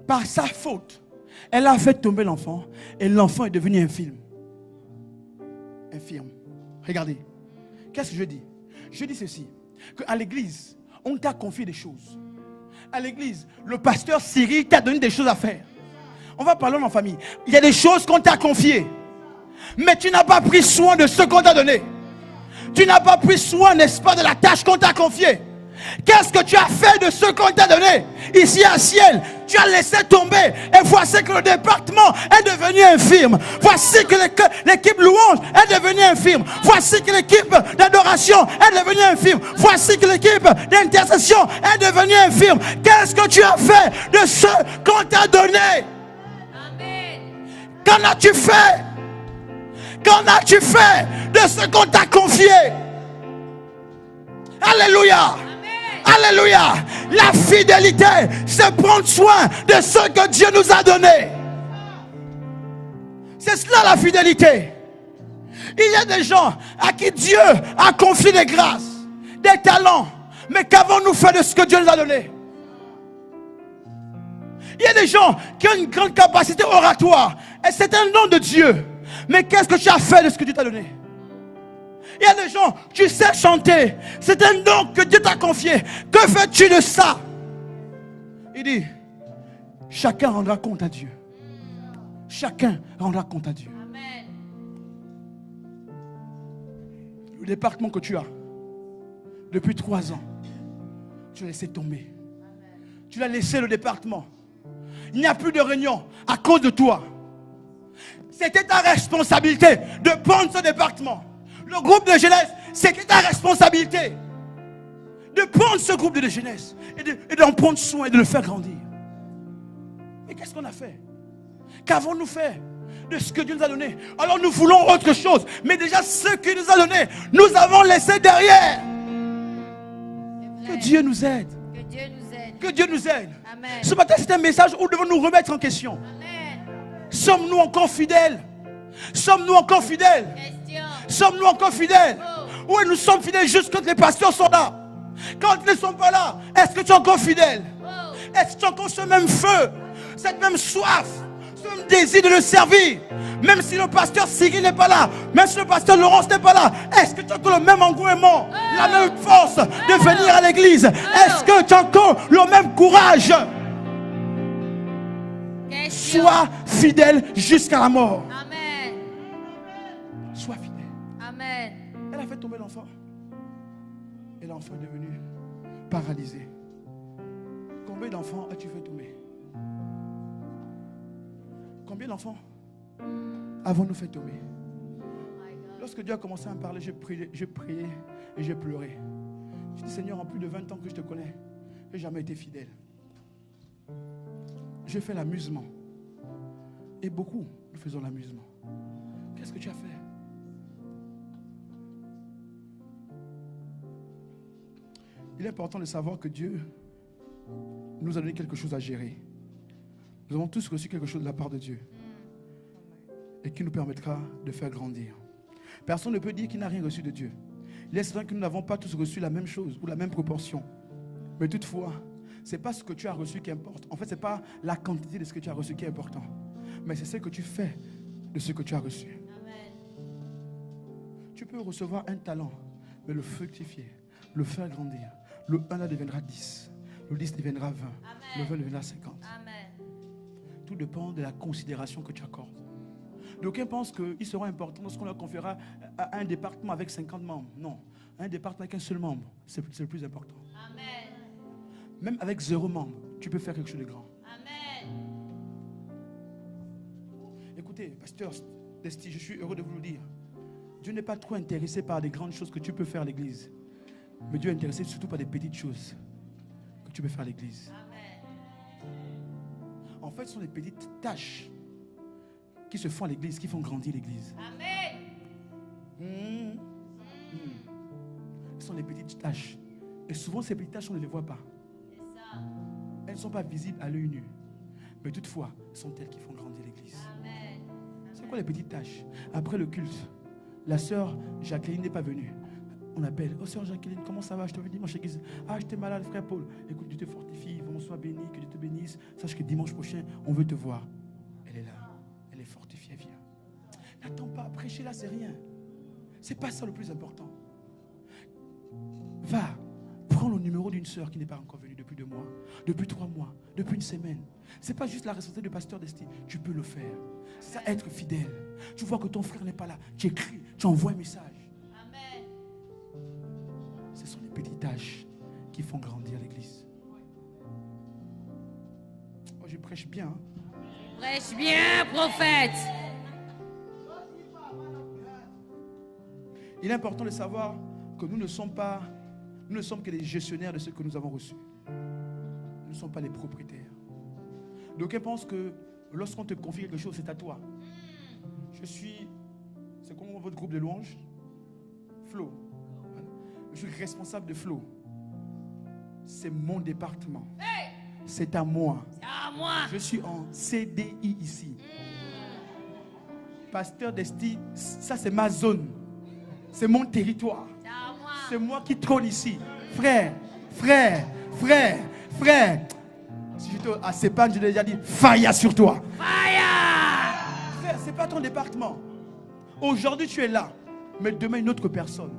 Par sa faute, elle a fait tomber l'enfant. Et l'enfant est devenu infirme. Regardez. Qu'est-ce que je dis? Je dis ceci. Qu'à l'église, on t'a confié des choses. À l'église, le pasteur Cyril t'a donné des choses à faire. On va parler en famille. Il y a des choses qu'on t'a confiées. Mais tu n'as pas pris soin de ce qu'on t'a donné. Tu n'as pas pris soin, n'est-ce pas, de la tâche qu'on t'a confiée. Qu'est-ce que tu as fait de ce qu'on t'a donné? Ici à ciel, tu as laissé tomber. Et voici que le département est devenu infirme. Voici que l'équipe louange est devenue infirme. Voici que l'équipe d'adoration est devenue infirme. Voici que l'équipe d'intercession est devenue infirme. Qu'est-ce que tu as fait de ce qu'on t'a donné? Amen. Qu'en as-tu fait? Qu'en as-tu fait de ce qu'on t'a confié? Alléluia. Alléluia. La fidélité, c'est prendre soin de ce que Dieu nous a donné. C'est cela la fidélité. Il y a des gens à qui Dieu a confié des grâces, des talents. Mais qu'avons-nous fait de ce que Dieu nous a donné? Il y a des gens qui ont une grande capacité oratoire. Et c'est un don de Dieu. Mais qu'est-ce que tu as fait de ce que Dieu t'a donné? Il y a des gens, tu sais chanter. C'est un don que Dieu t'a confié. Que fais-tu de ça? Il dit, chacun rendra compte à Dieu. Chacun rendra compte à Dieu. Amen. Le département que tu as, depuis 3 ans, tu l'as laissé tomber. Tu l'as laissé le département. Il n'y a plus de réunion à cause de toi. C'était ta responsabilité de prendre ce département. Le groupe de jeunesse, c'était ta responsabilité de prendre ce groupe de jeunesse et d'en prendre soin et de le faire grandir. Mais qu'est-ce qu'on a fait? Qu'avons-nous fait de ce que Dieu nous a donné? Alors nous voulons autre chose. Mais déjà ce qu'il nous a donné, nous avons laissé derrière. Que Dieu nous aide. Que Dieu nous aide. Que Dieu nous aide. Amen. Ce matin, c'est un message où nous devons nous remettre en question. Amen. Sommes-nous encore fidèles Sommes-nous encore fidèles? Question. Sommes-nous encore fidèles? Oh. Oui, nous sommes fidèles juste quand les pasteurs sont là. Quand ils ne sont pas là, est-ce que tu es encore fidèle? Oh. Est-ce que tu as encore ce même feu, cette même soif, ce même désir de le servir? Même si le pasteur Cyril n'est pas là, même si le pasteur Laurence n'est pas là, est-ce que tu as encore le même engouement, la même force de venir à l'église? Est-ce que tu as encore le même courage? Question. Sois fidèle jusqu'à la mort. Amen. Sois fidèle. Amen. Elle a fait tomber l'enfant. Et l'enfant est devenu paralysé. Combien d'enfants as-tu fait tomber? Combien d'enfants avons-nous fait tomber? Lorsque Dieu a commencé à me parler, j'ai prié et j'ai pleuré. Je dis, Seigneur, en plus de 20 ans que je te connais, je n'ai jamais été fidèle. J'ai fait l'amusement. Et beaucoup, nous faisons l'amusement. Qu'est-ce que tu as fait? Il est important de savoir que Dieu nous a donné quelque chose à gérer. Nous avons tous reçu quelque chose de la part de Dieu. Et qui nous permettra de faire grandir. Personne ne peut dire qu'il n'a rien reçu de Diu. Il est certain que nous n'avons pas tous reçu la même chose ou la même proportion. Mais toutefois, ce n'est pas ce que tu as reçu qui importe. En fait, ce n'est pas la quantité de ce que tu as reçu qui est important. Mais c'est ce que tu fais de ce que tu as reçu. Amen. Tu peux recevoir un talent, mais le fructifier, le faire grandir. Le 1 là deviendra 10. Le 10 deviendra 20. Amen. Le 20 deviendra 50. Amen. Tout dépend de la considération que tu accordes. D'aucuns pensent qu'il sera important lorsqu'on leur confiera un département avec 50 membres. Non, un département avec un seul membre, c'est le plus important. Amen. Même avec 0 membre, tu peux faire quelque chose de grand. Amen. Écoutez, pasteur Desti, je suis heureux de vous le dire. Dieu n'est pas trop intéressé par des grandes choses que tu peux faire à l'église. Mais Dieu est intéressé surtout par des petites choses que tu peux faire à l'église. Amen. En fait, ce sont des petites tâches qui se font à l'église, qui font grandir l'église. Amen. Ce sont des petites tâches. Et souvent, ces petites tâches, on ne les voit pas. C'est ça. Elles ne sont pas visibles à l'œil nu. Mais toutefois, ce sont elles qui font grandir l'église. Amen. C'est quoi les petites tâches? Après le culte, la sœur Jacqueline n'est pas venue. On appelle, oh sœur Jacqueline, comment ça va? Je te veux dimanche à l'église. Ah, j'étais malade, frère Paul. Écoute, Dieu te fortifie, vraiment sois béni, que Dieu te bénisse. Sache que dimanche prochain, on veut te voir. Elle est là, elle est fortifiée, viens. N'attends pas, prêcher là, c'est rien. C'est pas ça le plus important. Va, prends le numéro d'une sœur qui n'est pas encore venue depuis 2 mois, depuis 3 mois, depuis une semaine. C'est pas juste la responsabilité du pasteur d'Esti. Tu peux le faire. C'est ça, être fidèle. Tu vois que ton frère n'est pas là. Tu écris, tu envoies un message. Amen. Ce sont les petites tâches qui font grandir l'église. Oh, je prêche bien. Hein? Prêche bien, prophète. Il est important de savoir que nous ne sommes que les gestionnaires de ce que nous avons reçu. Nous ne sommes pas les propriétaires. D'aucuns pensent que lorsqu'on te confie quelque chose, c'est à toi. C'est comme votre groupe de louanges? Flo. Voilà. Je suis responsable de Flo. C'est mon département. Hey! C'est à moi. C'est à moi. Je suis en CDI ici. Pasteur d'Esti, ça c'est ma zone. C'est mon territoire. C'est à moi. C'est moi qui trône ici. Frère. Si je te à Sépan, je l'ai déjà dit, fire sur toi. Fire! Frère, c'est pas ton département. Aujourd'hui, tu es là. Mais demain, une autre personne.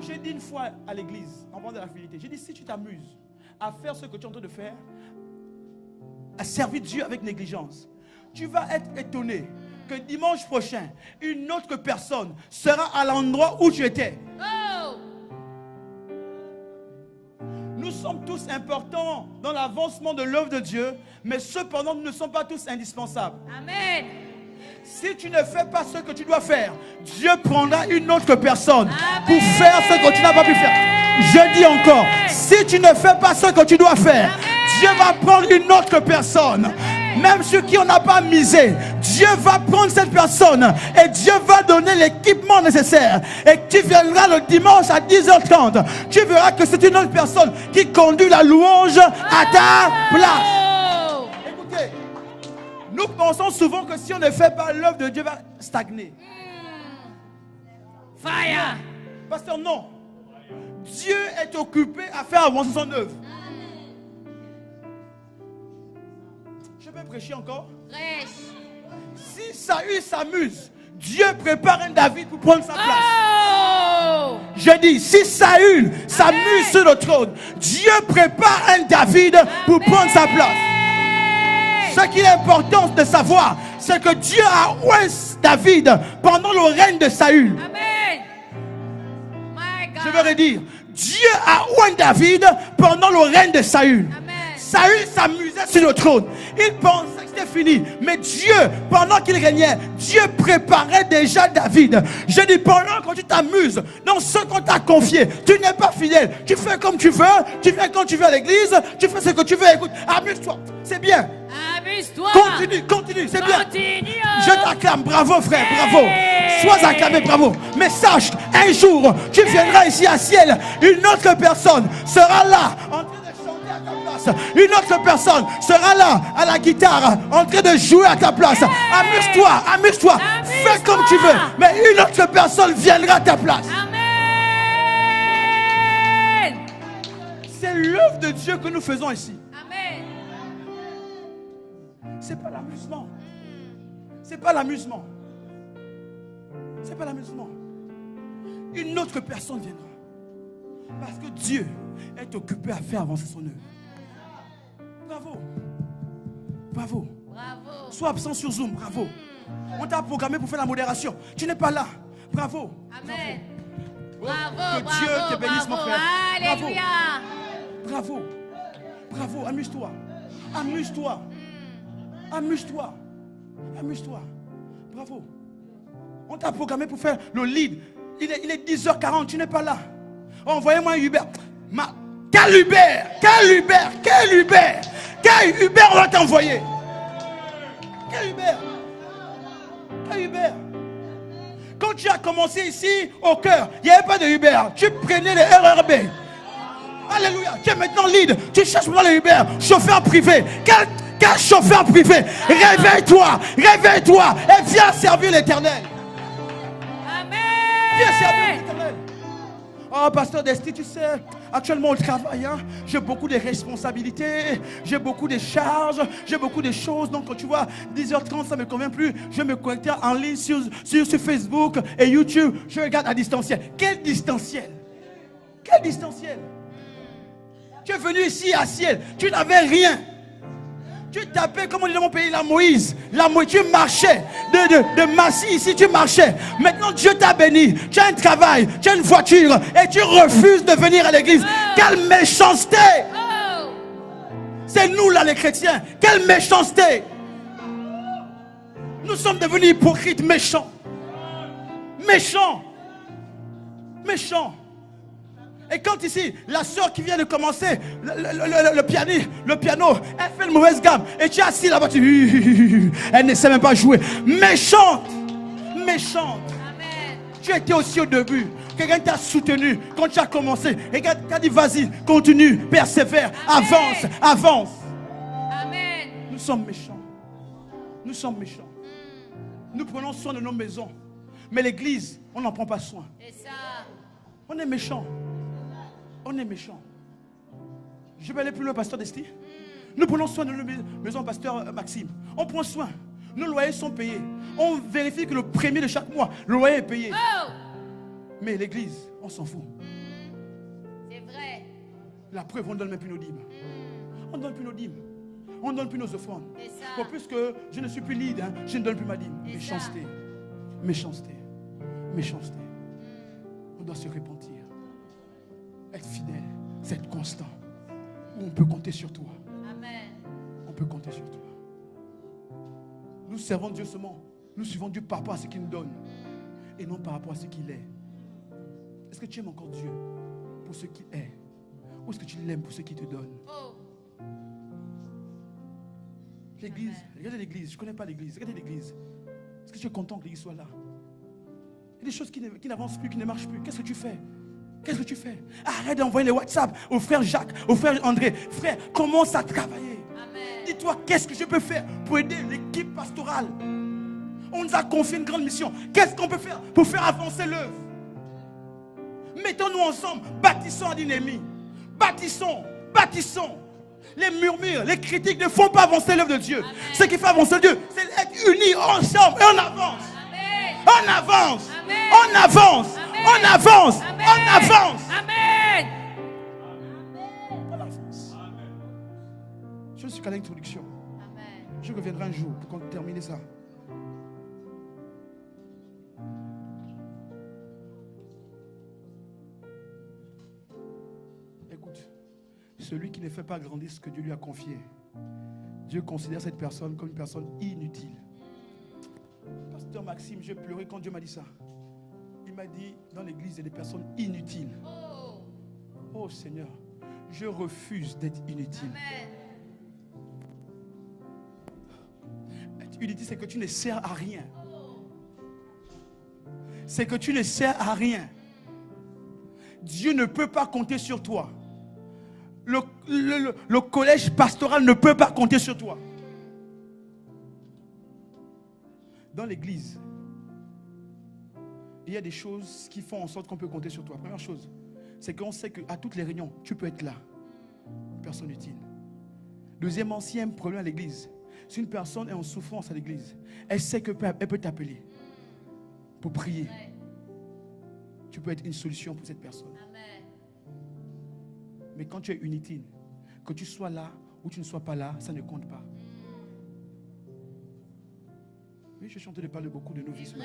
J'ai dit une fois à l'église, en parlant de la fidélité, j'ai dit, si tu t'amuses à faire ce que tu es en train de faire, à servir Dieu avec négligence, tu vas être étonné que dimanche prochain, une autre personne sera à l'endroit où tu étais. Oh! Nous sommes tous importants dans l'avancement de l'œuvre de Dieu, mais cependant, nous ne sommes pas tous indispensables. Amen. Si tu ne fais pas ce que tu dois faire, Dieu prendra une autre personne Amen. pour faire ce que tu n'as pas pu faire. Je dis encore, si tu ne fais pas ce que tu dois faire, Amen. Dieu va prendre une autre personne. Même ceux qui n'ont pas misé, Dieu va prendre cette personne et Dieu va donner l'équipement nécessaire. Et tu viendras le dimanche à 10h30. Tu verras que c'est une autre personne qui conduit la louange à ta place. Oh! Écoutez, nous pensons souvent que si on ne fait pas l'œuvre de Dieu, stagner. Fire. Pasteur, non. Dieu est occupé à faire avancer son œuvre. Je peux prêcher encore? Prêche. Si Saül s'amuse, Dieu prépare un David pour prendre sa place. Oh! Je dis, si Saül s'amuse sur le trône, Dieu prépare un David pour prendre sa place. Ce qu'il est important de savoir, c'est que Dieu a oint David pendant le règne de Saül. Amen. My God. Je veux redire, Dieu a oint David pendant le règne de Saül. Amen. Saül s'amusait sur le trône. Il pensait que c'était fini. Mais Dieu, pendant qu'il régnait, Dieu préparait déjà David. Je dis, pendant que tu t'amuses dans ce qu'on t'a confié, tu n'es pas fidèle. Tu fais comme tu veux. Tu viens quand tu veux à l'église. Tu fais ce que tu veux. Écoute, amuse-toi. C'est bien. Amuse-toi. Continue. C'est bien. Continue. Je t'acclame. Bravo, frère. Bravo. Sois acclamé. Bravo. Mais sache, un jour, tu viendras ici à Ciel. Une autre personne sera là en train de chanter à ta place. Une autre personne sera là à la guitare en train de jouer à ta place. Amuse-toi. Fais comme tu veux. Mais une autre personne viendra à ta place. Amen. C'est l'œuvre de Dieu que nous faisons ici. Amen. C'est pas l'amusement. C'est pas l'amusement. C'est pas l'amusement. Une autre personne viendra. Parce que Dieu est occupé à faire avancer son œuvre. Bravo. Bravo. Sois absent sur Zoom. Bravo. On t'a programmé pour faire la modération. Tu n'es pas là. Bravo. Amen. Que Dieu te bénisse, mon frère. Alléluia. Bravo. Amuse-toi. Bravo. On t'a programmé pour faire le lead. Il est 10h40. Tu n'es pas là. Envoyez-moi un Uber. Quel Uber on va t'envoyer? Quel Uber? Quand tu as commencé ici au cœur, il n'y avait pas de Uber. Tu prenais les RRB. Alléluia. Tu es maintenant lead. Tu cherches maintenant les Uber. Chauffeur privé. Quel chauffeur privé? Réveille-toi et viens servir l'Éternel. Viens servir l'Éternel. Oh, pasteur Desti, tu sais, actuellement au travail, j'ai beaucoup de responsabilités, j'ai beaucoup de charges, j'ai beaucoup de choses. Donc, quand tu vois, 10h30, ça ne me convient plus. Je vais me connecter en ligne sur Facebook et YouTube. Je regarde à distanciel. Quel distanciel? Tu es venu ici à Ciel, tu n'avais rien. Tu tapais, comme on dit dans mon pays, la Moïse. Tu marchais. De Massy, ici, tu marchais. Maintenant, Dieu t'a béni. Tu as un travail, tu as une voiture. Et tu refuses de venir à l'église. Quelle méchanceté! C'est nous, là, les chrétiens. Quelle méchanceté! Nous sommes devenus hypocrites, méchants. Méchants. Et quand ici, la soeur qui vient de commencer le piano, elle fait une mauvaise gamme. Et tu es assis là-bas, elle ne sait même pas jouer. Méchante. Amen. Tu étais aussi au début. Quelqu'un t'a soutenu quand tu as commencé. Et quelqu'un t'a dit, vas-y, continue, persévère, avance. Amen. Nous sommes méchants. Nous prenons soin de nos maisons. Mais l'église, on n'en prend pas soin. C'est ça. On est méchants. Je vais aller plus loin, pasteur Desti. Nous prenons soin de nos maisons, pasteur Maxime. On prend soin. Nos loyers sont payés. On vérifie que le premier de chaque mois, le loyer est payé. Mais l'église, on s'en fout. C'est vrai. La preuve, on ne donne même plus nos dîmes. On ne donne plus nos dîmes. On ne donne plus nos offrandes. Pour plus que je ne suis plus lead, je ne donne plus ma dîme. Méchanceté. On doit se repentir. Être fidèle, c'est être constant. On peut compter sur toi. Amen. On peut compter sur toi. Nous servons Dieu seulement. Nous suivons Dieu par rapport à ce qu'il nous donne et non par rapport à ce qu'il est. Est-ce que tu aimes encore Dieu pour ce qu'il est, ou est-ce que tu l'aimes pour ce qu'il te donne? L'église, regardez l'église. Je ne connais pas l'église. Regardez l'église. Est-ce que tu es content que l'église soit là? Il y a des choses qui n'avancent plus, qui ne marchent plus. Qu'est-ce que tu fais? Arrête d'envoyer les WhatsApp au frère Jacques, au frère André. Frère, commence à travailler. Amen. Dis-toi, qu'est-ce que je peux faire pour aider l'équipe pastorale? On nous a confié une grande mission. Qu'est-ce qu'on peut faire pour faire avancer l'œuvre? Mettons-nous ensemble, bâtissons un dynamique. Bâtissons. Les murmures, les critiques ne font pas avancer l'œuvre de Dieu. Amen. Ce qui fait avancer Dieu, c'est d'être unis ensemble et on avance. Amen. On avance. Amen. On avance. Amen. On avance. Amen. On avance. Amen. On avance. Je suis qu'à l'introduction. Je reviendrai un jour pour terminer ça. Écoute, celui qui ne fait pas grandir ce que Dieu lui a confié, Dieu considère cette personne comme une personne inutile. Pasteur Maxime, j'ai pleuré quand Dieu m'a dit ça. Il m'a dit, dans l'église, il y a des personnes inutiles. Oh Seigneur, je refuse d'être inutile. Amen. Être inutile, c'est que tu ne sers à rien. C'est que tu ne sers à rien. Dieu ne peut pas compter sur toi. Le collège pastoral ne peut pas compter sur toi. Dans l'église, il y a des choses qui font en sorte qu'on peut compter sur toi. Première chose, c'est qu'on sait qu'à toutes les réunions, tu peux être là. Une personne utile. Deuxièmement, s'il y a un problème à l'église, si une personne est en souffrance à l'église, elle sait qu'elle peut t'appeler pour prier. Tu peux être une solution pour cette personne. Amen. Mais quand tu es inutile, que tu sois là ou tu ne sois pas là, ça ne compte pas. Oui, je suis en train de parler beaucoup de novices.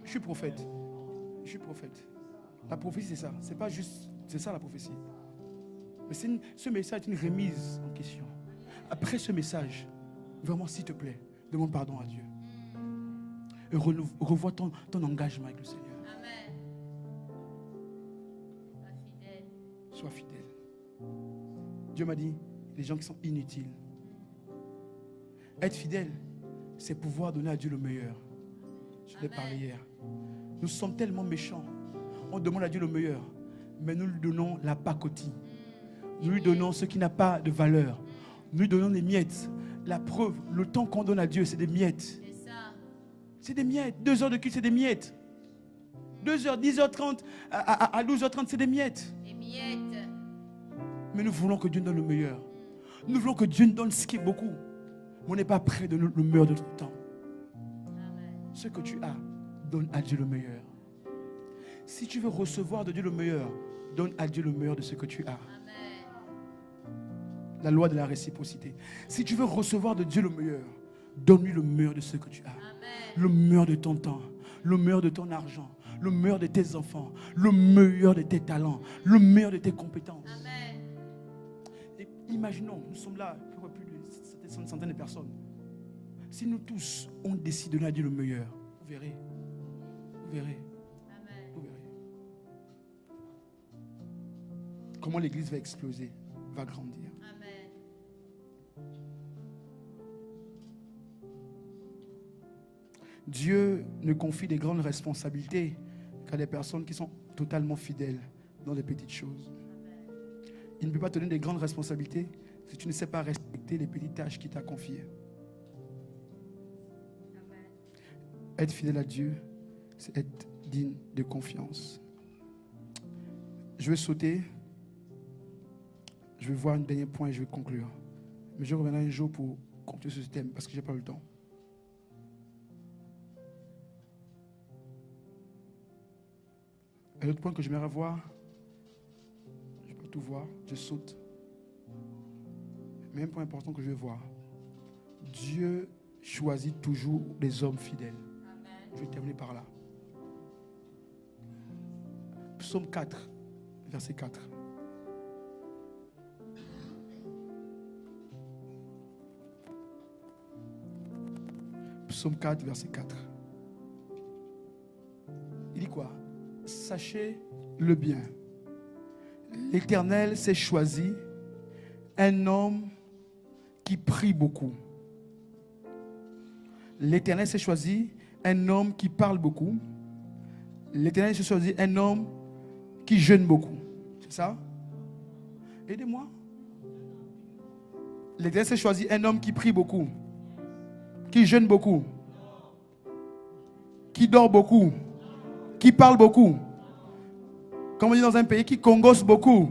Je suis prophète. La prophétie, c'est ça. C'est pas juste, c'est ça la prophétie. Mais ce message est une remise en question. Après ce message, vraiment, s'il te plaît, demande pardon à Dieu. Et revois ton engagement avec le Seigneur. Amen. Sois fidèle. Dieu m'a dit, les gens qui sont inutiles. Être fidèle, c'est pouvoir donner à Dieu le meilleur. Je l'ai parlé hier. Nous sommes tellement méchants. On demande à Dieu le meilleur, mais nous lui donnons la pacotille. Nous lui donnons ce qui n'a pas de valeur. Nous lui donnons des miettes. La preuve, le temps qu'on donne à Dieu, c'est des miettes. C'est des miettes. 2 heures de culte, c'est des miettes. 2 heures, 10h30 à 12h30, c'est des miettes. Des miettes. Mais nous voulons que Dieu nous donne le meilleur. Nous voulons que Dieu nous donne ce qui est beaucoup. Mais on n'est pas prêt de donner le meilleur de tout le temps. Amen. Ce que tu as, donne à Dieu le meilleur. Si tu veux recevoir de Dieu le meilleur, donne à Dieu le meilleur de ce que tu as. Amen. La loi de la réciprocité. Si tu veux recevoir de Dieu le meilleur, donne-lui le meilleur de ce que tu as. Amen. Le meilleur de ton temps, le meilleur de ton argent, le meilleur de tes enfants, le meilleur de tes talents, le meilleur de tes compétences. Amen. Et imaginons, nous sommes là, plus de une centaine de personnes. Si nous tous, on décide de donner à Dieu le meilleur, vous verrez. Vous verrez. Amen. Vous verrez. Comment l'église va exploser, va grandir. Amen. Dieu ne confie des grandes responsabilités qu'à des personnes qui sont totalement fidèles dans les petites choses. Amen. Il ne peut pas te donner des grandes responsabilités si tu ne sais pas respecter les petites tâches qu'il t'a confiées. Amen. Être fidèle à Dieu, c'est être digne de confiance. Je vais sauter. Je vais voir un dernier point et je vais conclure. Mais je reviendrai un jour pour continuer ce thème parce que je n'ai pas le temps. Un autre point que j'aimerais voir, je ne peux pas tout voir, je saute. Mais un point important que je vais voir. Dieu choisit toujours des hommes fidèles. Amen. Je vais terminer par là. Psaume 4, verset 4. Psaume 4, verset 4. Il dit quoi? Sachez le bien. L'Éternel s'est choisi un homme qui prie beaucoup. L'Éternel s'est choisi un homme qui parle beaucoup. L'Éternel s'est choisi un homme qui jeûne beaucoup. C'est ça? Aidez-moi. L'Éternel s'est choisi un homme qui prie beaucoup, qui jeûne beaucoup. qui dort beaucoup, qui parle beaucoup, comme on dit dans un pays, qui congosse beaucoup,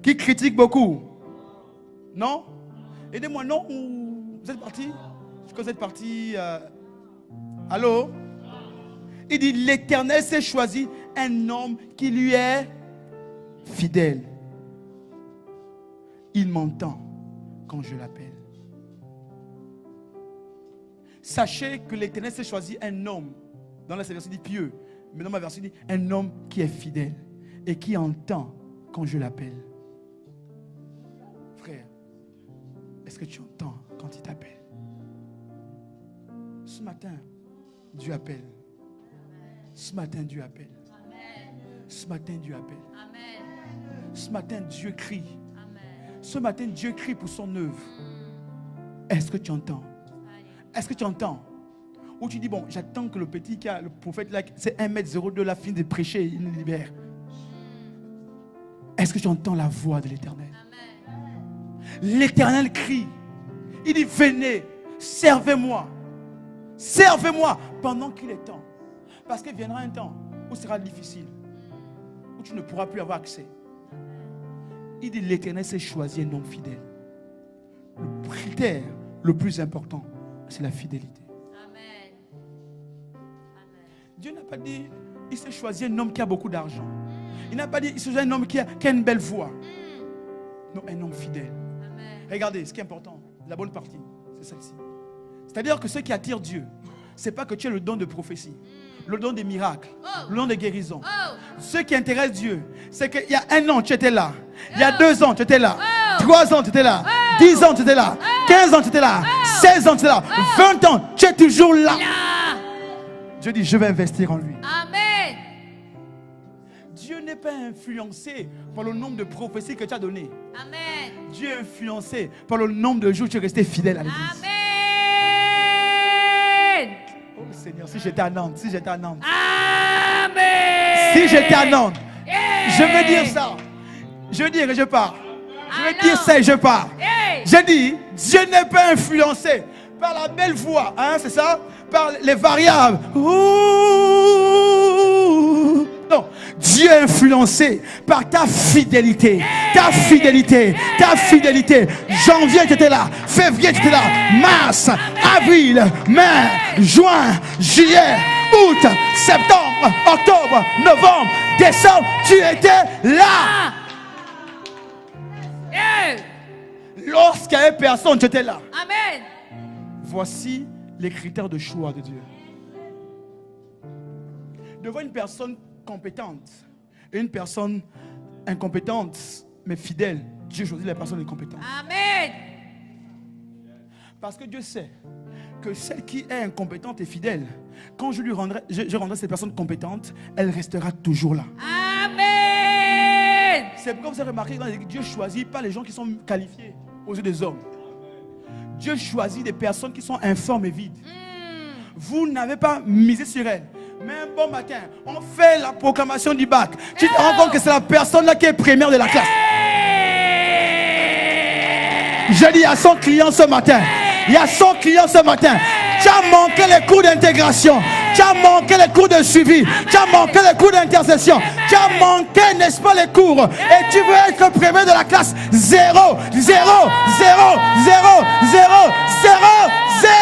qui critique beaucoup. Non? Aidez-moi, non? Vous êtes parti? Je crois que vous êtes parti. Allô? Il dit, l'Éternel s'est choisi un homme qui lui est fidèle. Il m'entend quand je l'appelle. Sachez que l'Éternel s'est choisi un homme. Dans la version dit pieux. Mais dans ma version dit un homme qui est fidèle et qui entend quand je l'appelle. Frère, est-ce que tu entends quand il t'appelle? Ce matin, Dieu appelle. Ce matin, Dieu appelle. Ce matin, Dieu appelle. Ce matin, Dieu crie. Ce matin, Dieu crie pour son œuvre. Est-ce que tu entends? Est-ce que tu entends? Ou tu dis, bon, j'attends que le petit, le prophète, là, c'est 1,02 m, la fin de prêcher, il nous libère. Est-ce que tu entends la voix de l'Éternel? L'Éternel crie. Il dit, venez, servez-moi. Servez-moi pendant qu'il est temps. Parce qu'il viendra un temps où ce sera difficile, où tu ne pourras plus avoir accès. Il dit, l'Éternel s'est choisi un homme fidèle. Le critère le plus important, c'est la fidélité. Amen. Dieu n'a pas dit, il s'est choisi un homme qui a beaucoup d'argent. Il n'a pas dit, il s'est choisi un homme qui a une belle voix. Non, un homme fidèle. Amen. Regardez, ce qui est important, la bonne partie, c'est celle-ci. C'est-à-dire que ce qui attire Dieu, ce n'est pas que tu aies le don de prophétie, le don des miracles, le don des guérisons. Ce qui intéresse Dieu, c'est qu'il y a 1 an, tu étais là. Il y a 2 ans, tu étais là. 3 ans, tu étais là. 10 ans, tu étais là. 15 ans, tu étais là. 16 ans, tu étais là. 20 ans, tu es toujours là. Dieu dit, je vais investir en lui. Amen. Dieu n'est pas influencé par le nombre de prophéties que tu as données. Amen. Dieu est influencé par le nombre de jours où tu es resté fidèle à l'église. Amen. Oh Seigneur, si j'étais à Nantes, si j'étais à Nantes. Amen. Si j'étais à Nantes, je veux dire ça. Je veux dire et je pars. Je veux dire ça et je pars. Je dis, Dieu n'est pas influencé par la belle voix, hein, c'est ça? Par les variables. Ouh. Non, Dieu est influencé par ta fidélité. Ta fidélité. Ta fidélité. Janvier, tu étais là. Février, tu étais là. Mars, avril, mai, juin, juillet, août, septembre, octobre, novembre, décembre, tu étais là. Lorsqu'il n'y avait personne, tu étais là. Amen. Voici les critères de choix de Dieu. Devant une personne compétente et une personne incompétente mais fidèle, Dieu choisit la personne incompétente. Amen. Parce que Dieu sait que celle qui est incompétente et fidèle, quand je rendrai cette personne compétente, elle restera toujours là. Amen. C'est pourquoi vous avez remarqué que Dieu choisit pas les gens qui sont qualifiés aux yeux des hommes. Dieu choisit des personnes qui sont informes et vides. Vous n'avez pas misé sur elles. Mais un bon matin, on fait la proclamation du bac. Tu te rends compte que c'est la personne là qui est première de la classe. Je dis à son client ce matin. Il y a 100 clients ce matin. Tu as manqué les cours d'intégration. Tu as manqué les cours de suivi. Tu as manqué les cours d'intercession. Tu as manqué, n'est-ce pas, les cours. Et tu veux être premier de la classe. 0, 0, 0, 0, 0, 0, 0, 0.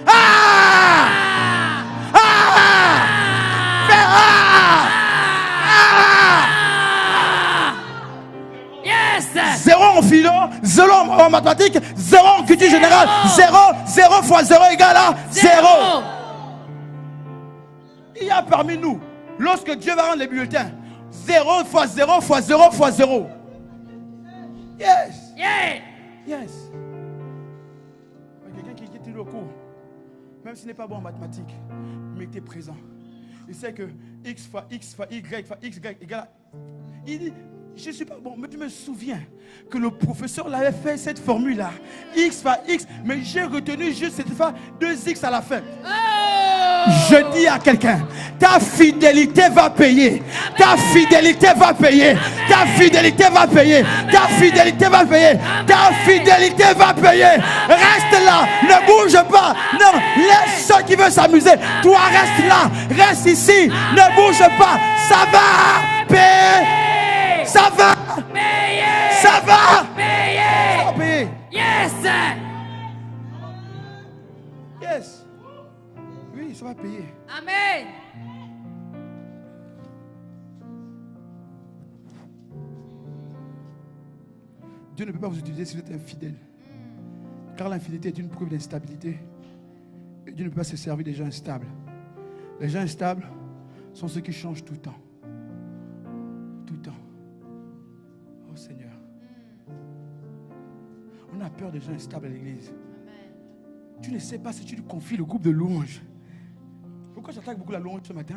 Ah! Ah! Yes! 0 en philo, 0 en mathématiques, 0 en culture générale, 0, 0 fois 0 égale à 0. Il y a parmi nous, lorsque Dieu va rendre les bulletins, 0 fois 0 fois 0 fois 0. Yes! Yeah. Yes! Quelqu'un qui quitte le cours, même s'il n'est pas bon en mathématiques, mais qui est présent. Il sait que x fois x fois y fois x égale à... Il dit, je ne suis pas bon, mais tu me souviens que le professeur l'avait fait cette formule-là. X fois x, mais j'ai retenu juste cette fois 2x à la fin. Oh! Je dis à quelqu'un, ta fidélité va payer. Ta fidélité va payer. Ta fidélité va payer. Ta fidélité va payer. Ta fidélité va payer. Reste là, ne bouge pas. Non, laisse ceux qui veulent s'amuser. Toi, reste là, reste ici, ne bouge pas. Ça va payer. Ça va. Ça va. Ça va payer. Yes. Yes. Oui, ça va payer. Amen. Dieu ne peut pas vous utiliser si vous êtes infidèle. Car l'infidélité est une preuve d'instabilité. Et Dieu ne peut pas se servir des gens instables. Les gens instables sont ceux qui changent tout le temps. Tout le temps. Oh Seigneur. On a peur des gens instables à l'église. Tu ne sais pas si tu lui confies le groupe de louanges. Pourquoi j'attaque beaucoup la louange ce matin?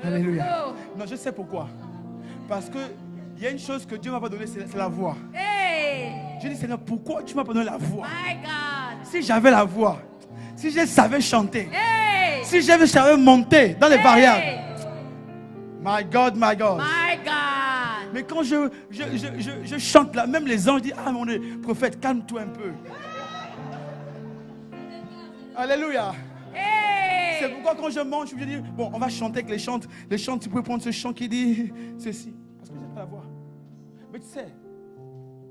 Alléluia. Non, je sais pourquoi. Parce que il y a une chose que Dieu ne m'a pas donnée, c'est la voix. Hey. Je dis, Seigneur, pourquoi tu ne m'as pas donné la voix? My God. Si j'avais la voix, si je savais chanter, Hey. si je savais monter dans les Hey. variables. My God, my God. My God. Mais quand je chante là, même les anges disent, ah mon Dieu, prophète, calme-toi un peu. Alléluia. Hey. C'est pourquoi quand je mange, je dis, bon, on va chanter avec les chantes. Les chantes, tu peux prendre ce chant qui dit ceci. Parce que je n'ai pas la voix. Mais tu sais,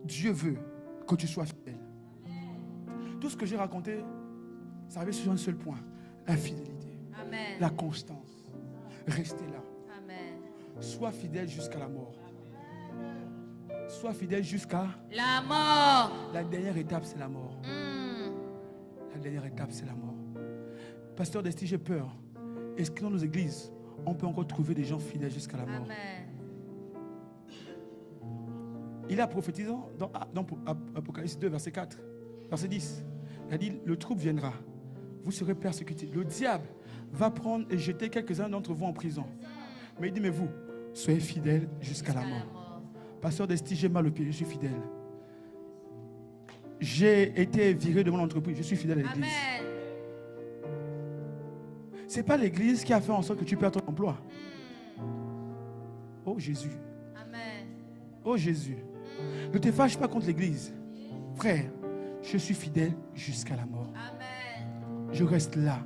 Dieu veut que tu sois fidèle. Tout ce que j'ai raconté, ça avait sur un seul point. La fidélité. Amen. La constance. Restez là. Amen. Sois fidèle jusqu'à la mort. Sois fidèle jusqu'à La mort. la dernière étape, c'est la mort. La dernière étape, c'est la mort. Pasteur Desti, j'ai peur. Est-ce que dans nos églises, on peut encore trouver des gens fidèles jusqu'à la mort? Amen. Il a prophétisé dans Apocalypse 2, verset 4, verset 10. Il a dit, le trouble viendra. Vous serez persécutés. Le diable va prendre et jeter quelques-uns d'entre vous en prison. Mais il dit, mais vous, soyez fidèles jusqu'à la mort. Pasteur Desti, j'ai mal au pied, je suis fidèle. J'ai été viré de mon entreprise, je suis fidèle à l'église. Amen. Ce n'est pas l'église qui a fait en sorte que tu perds ton emploi. Oh Jésus. Amen. Oh Jésus. Ne te fâche pas contre l'église. Frère, je suis fidèle jusqu'à la mort. Amen. Je reste là.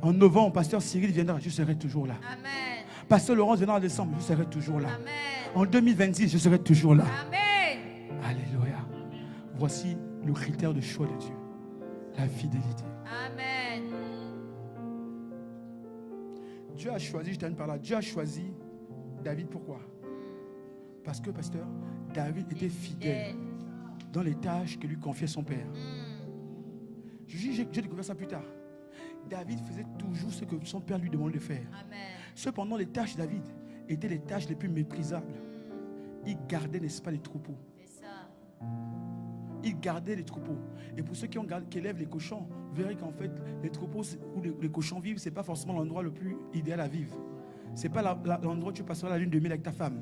En novembre, pasteur Cyril viendra, je serai toujours là. Amen. Pasteur Laurence viendra en décembre, je serai toujours là. Amen. En 2026, je serai toujours là. Amen. Alléluia. Voici le critère de choix de Dieu. La fidélité. Amen. Dieu a choisi, je termine par là, Dieu a choisi David, pourquoi? Parce que, pasteur, David était fidèle dans les tâches que lui confiait son père. J'ai découvert ça plus tard. David faisait toujours ce que son père lui demandait de faire. Amen. Cependant, les tâches de David étaient les tâches les plus méprisables. Il gardait, n'est-ce pas, les troupeaux. C'est ça. Il gardait les troupeaux. Et pour ceux qui élèvent les cochons, vous verrez qu'en fait, les troupeaux où les cochons vivent, ce n'est pas forcément l'endroit le plus idéal à vivre. Ce n'est pas l'endroit où tu passeras la lune de miel avec ta femme.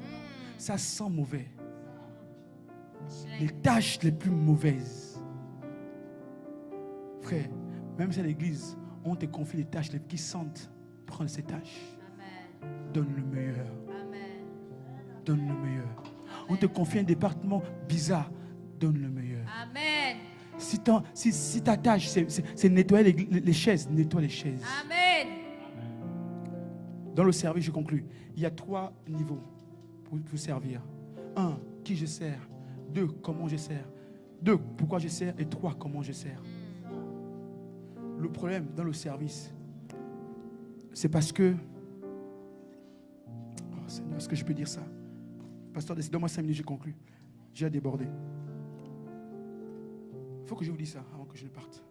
Ça sent mauvais. Les tâches les plus mauvaises. Frère, même si à l'église, on te confie les tâches qui sentent, prends ces tâches. Amen. Donne le meilleur. Amen. Donne le meilleur. On te confie un département bizarre. Donne le meilleur. Amen. Si ta tâche, c'est nettoyer les chaises, nettoie les chaises. Amen. Dans le service, je conclus. Il y a 3 niveaux pour servir. 1, qui je sers. 2, comment je sers. 2, pourquoi je sers. Et 3, comment je sers. Le problème dans le service, c'est parce que... Oh Seigneur, est-ce que je peux dire ça? Pasteur, donne-moi 5 minutes, je conclus. J'ai débordé. Il faut que je vous dise ça avant que je ne parte.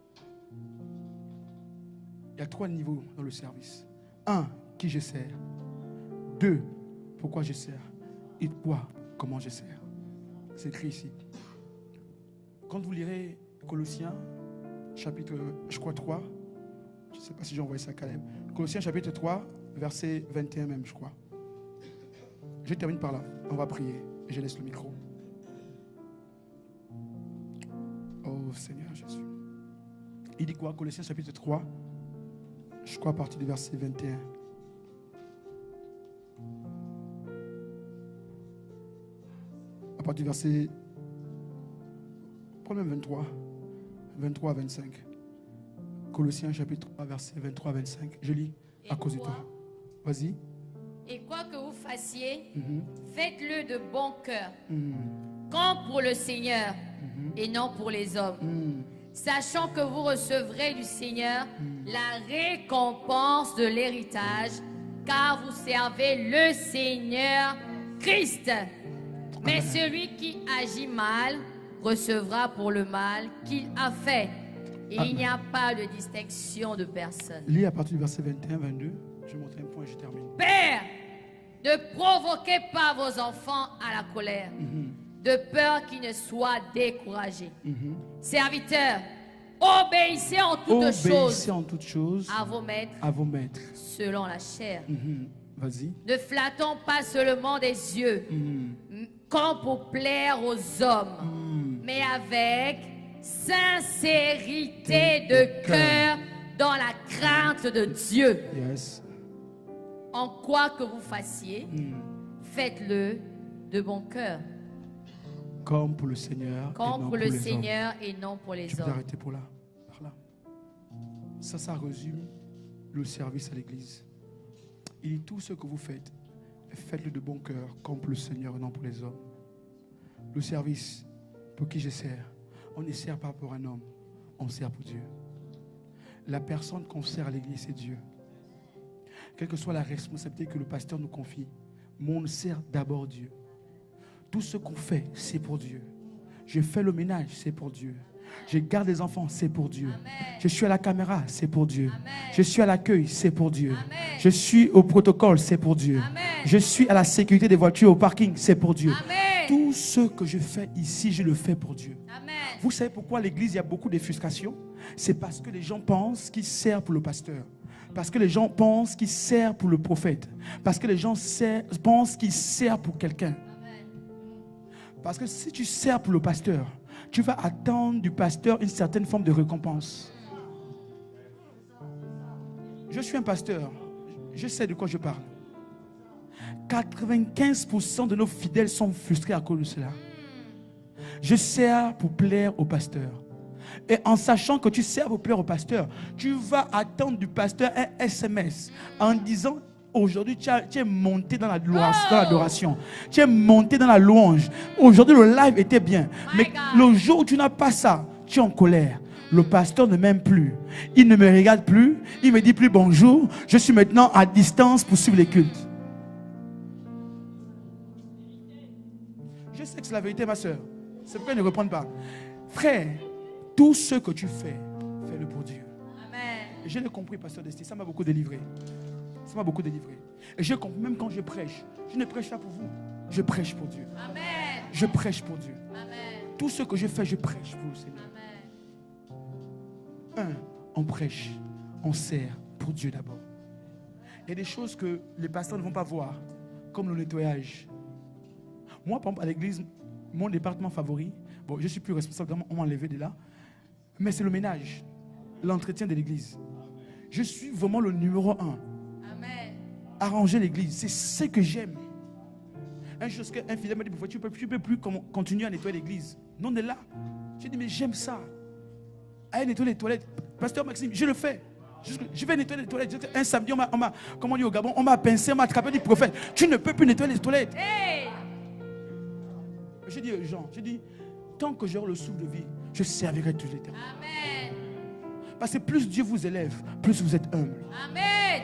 Il y a 3 niveaux dans le service. 1, qui je sers. 2, pourquoi je sers. Et 3, comment je sers. C'est écrit ici. Quand vous lirez Colossiens, chapitre, je crois 3, je ne sais pas si j'ai envoyé ça à Caleb. Colossiens chapitre 3, verset 21 même, je crois. Je termine par là. On va prier et je laisse le micro. Oh Seigneur Jésus. Il dit quoi? Colossiens chapitre 3, je crois à partir du verset 21. À partir du verset, même 23 à 25. Colossiens chapitre 3, verset 23 à 25. Je lis à cause de toi. Vas-y. Et quoi que vous fassiez, faites-le de bon cœur, comme pour le Seigneur et non pour les hommes, sachant que vous recevrez du Seigneur la récompense de l'héritage, car vous servez le Seigneur Christ. Mais celui qui agit mal recevra pour le mal qu'il a fait. Et il n'y a pas de distinction de personne. Lis à partir du verset 21-22. Je vais montrer un point et je termine. Père, ne provoquez pas vos enfants à la colère, de peur qu'ils ne soient découragés. Serviteurs, obéissez en toutes choses à vos maîtres, selon la chair. Vas-y. Ne flattons pas seulement des yeux, comme pour plaire aux hommes, mais avec sincérité de cœur, dans la crainte de Dieu. Yes. En quoi que vous fassiez, faites-le de bon cœur. Comme pour le Seigneur. Comme pour le Seigneur et non pour les hommes. Tu peux hommes. t'arrêter par là. Ça résume le service à l'église. Il dit tout ce que vous faites, faites-le de bon cœur, comme pour le Seigneur et non pour les hommes. Le service, pour qui je sers, on ne sert pas pour un homme, on sert pour Dieu. La personne qu'on sert à l'église, c'est Dieu. Quelle que soit la responsabilité que le pasteur nous confie, mais on sert d'abord Dieu. Tout ce qu'on fait, c'est pour Dieu. Je fais le ménage, c'est pour Dieu. Je garde les enfants, c'est pour Dieu. Amen. Je suis à la caméra, c'est pour Dieu. Amen. Je suis à l'accueil, c'est pour Dieu. Amen. Je suis au protocole, c'est pour Dieu. Amen. Je suis à la sécurité des voitures, au parking, c'est pour Dieu. Amen. Tout ce que je fais ici, je le fais pour Dieu. Amen. Vous savez pourquoi à l'église, il y a beaucoup de frustration? C'est parce que les gens pensent qu'ils servent pour le pasteur. Parce que les gens pensent qu'ils servent pour le prophète. Parce que les gens pensent qu'ils servent pour quelqu'un. Parce que si tu sers pour le pasteur, tu vas attendre du pasteur une certaine forme de récompense. Je suis un pasteur. Je sais de quoi je parle. 95% de nos fidèles sont frustrés à cause de cela. Je sers pour plaire au pasteur. Et en sachant que tu sers pour plaire au pasteur, tu vas attendre du pasteur un SMS en disant: aujourd'hui, tu es monté dans l'adoration. Tu es monté dans la louange. Aujourd'hui, le live était bien. Mais le jour où tu n'as pas ça, tu es en colère. Le pasteur ne m'aime plus. Il ne me regarde plus. Il ne me dit plus bonjour. Je suis maintenant à distance pour suivre les cultes. Je sais que c'est la vérité, ma soeur. C'est pourquoi ils ne reprennent pas. Frère, tout ce que tu fais, fais-le pour Dieu. Amen. Et je l'ai compris, pasteur Desti. Ça m'a beaucoup délivré. Ça m'a beaucoup délivré. Et je comprends, même quand je prêche, je ne prêche pas pour vous. Je prêche pour Dieu. Amen. Je prêche pour Dieu. Amen. Tout ce que je fais, je prêche pour le Seigneur. Amen. On prêche, on sert pour Dieu d'abord. Il y a des choses que les pasteurs ne vont pas voir, comme le nettoyage. Moi, par exemple, à l'église, mon département favori, bon, je suis plus responsable, on m'a enlevé de là, mais c'est le ménage, l'entretien de l'église. Je suis vraiment le numéro 1. Amen. Arranger l'église, c'est ce que j'aime. Une chose qu'un fidèle m'a dit, tu ne peux plus continuer à nettoyer l'église. Non, on est là. J'ai dit, mais j'aime ça. Allez nettoyer les toilettes. Pasteur Maxime, je le fais. Je vais nettoyer les toilettes. Un samedi, on m'a, comme on dit au Gabon, on m'a pincé, on m'a attrapé du prophète. Tu ne peux plus nettoyer les toilettes. Hey. J'ai dit aux gens, tant que j'aurai le souffle de vie, je servirai tous les temps. Amen. Parce que plus Dieu vous élève, plus vous êtes humble. Amen.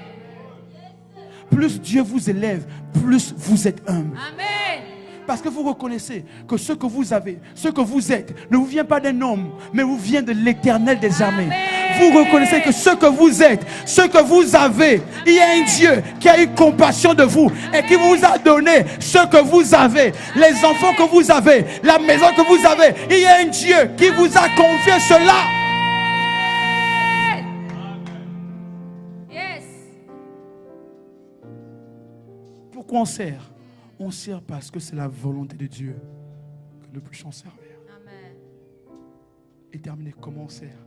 Plus Dieu vous élève, plus vous êtes humble. Amen. Parce que vous reconnaissez que ce que vous avez, ce que vous êtes, ne vous vient pas d'un homme, mais vous vient de l'Éternel des armées. Vous reconnaissez que ce que vous êtes, ce que vous avez, il y a un Dieu qui a eu compassion de vous et qui vous a donné ce que vous avez, les enfants que vous avez, la maison que vous avez. Il y a un Dieu qui vous a confié cela. Yes. Pourquoi on sert? On sert parce que c'est la volonté de Dieu que nous puissions servir. Amen. Et terminer, comment on sert?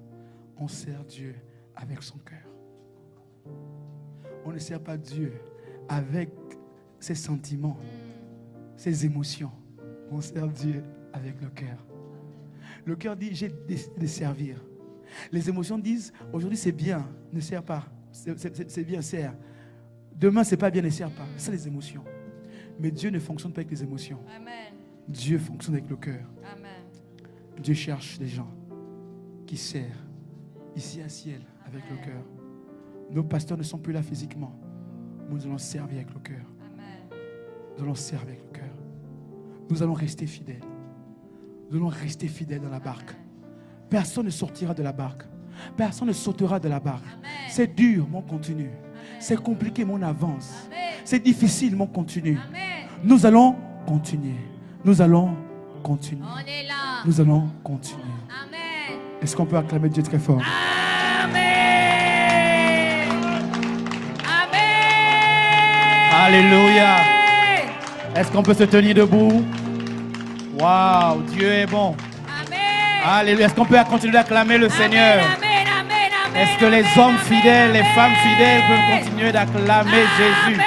on sert Dieu avec son cœur. On ne sert pas Dieu avec ses sentiments, ses émotions. On sert Dieu avec le cœur. Le cœur dit, j'ai décidé de servir. Les émotions disent, aujourd'hui c'est bien, ne sers pas. C'est bien, sers. Demain c'est pas bien, ne sers pas. C'est les émotions. Mais Dieu ne fonctionne pas avec les émotions. Amen. Dieu fonctionne avec le cœur. Amen. Dieu cherche des gens qui servent ici à ciel avec le cœur. Nos pasteurs ne sont plus là physiquement. Nous allons servir avec le cœur. Amen. Nous allons servir avec le cœur. Nous allons rester fidèles. Nous allons rester fidèles dans la barque. Personne ne sortira de la barque. Personne ne sautera de la barque. Amen. C'est dur, mais on continue. C'est compliqué, mais on avance. C'est difficile, mais on continue. Amen. Nous allons continuer. Nous allons continuer. On est là. Nous allons continuer. Amen. Est-ce qu'on peut acclamer Dieu très fort? Amen. Amen. Alléluia. Est-ce qu'on peut se tenir debout? Waouh, Dieu est bon. Amen. Alléluia. Est-ce qu'on peut continuer d'acclamer le Seigneur? Amen. Amen. Amen. Est-ce que les hommes fidèles, les femmes fidèles peuvent continuer d'acclamer Jésus?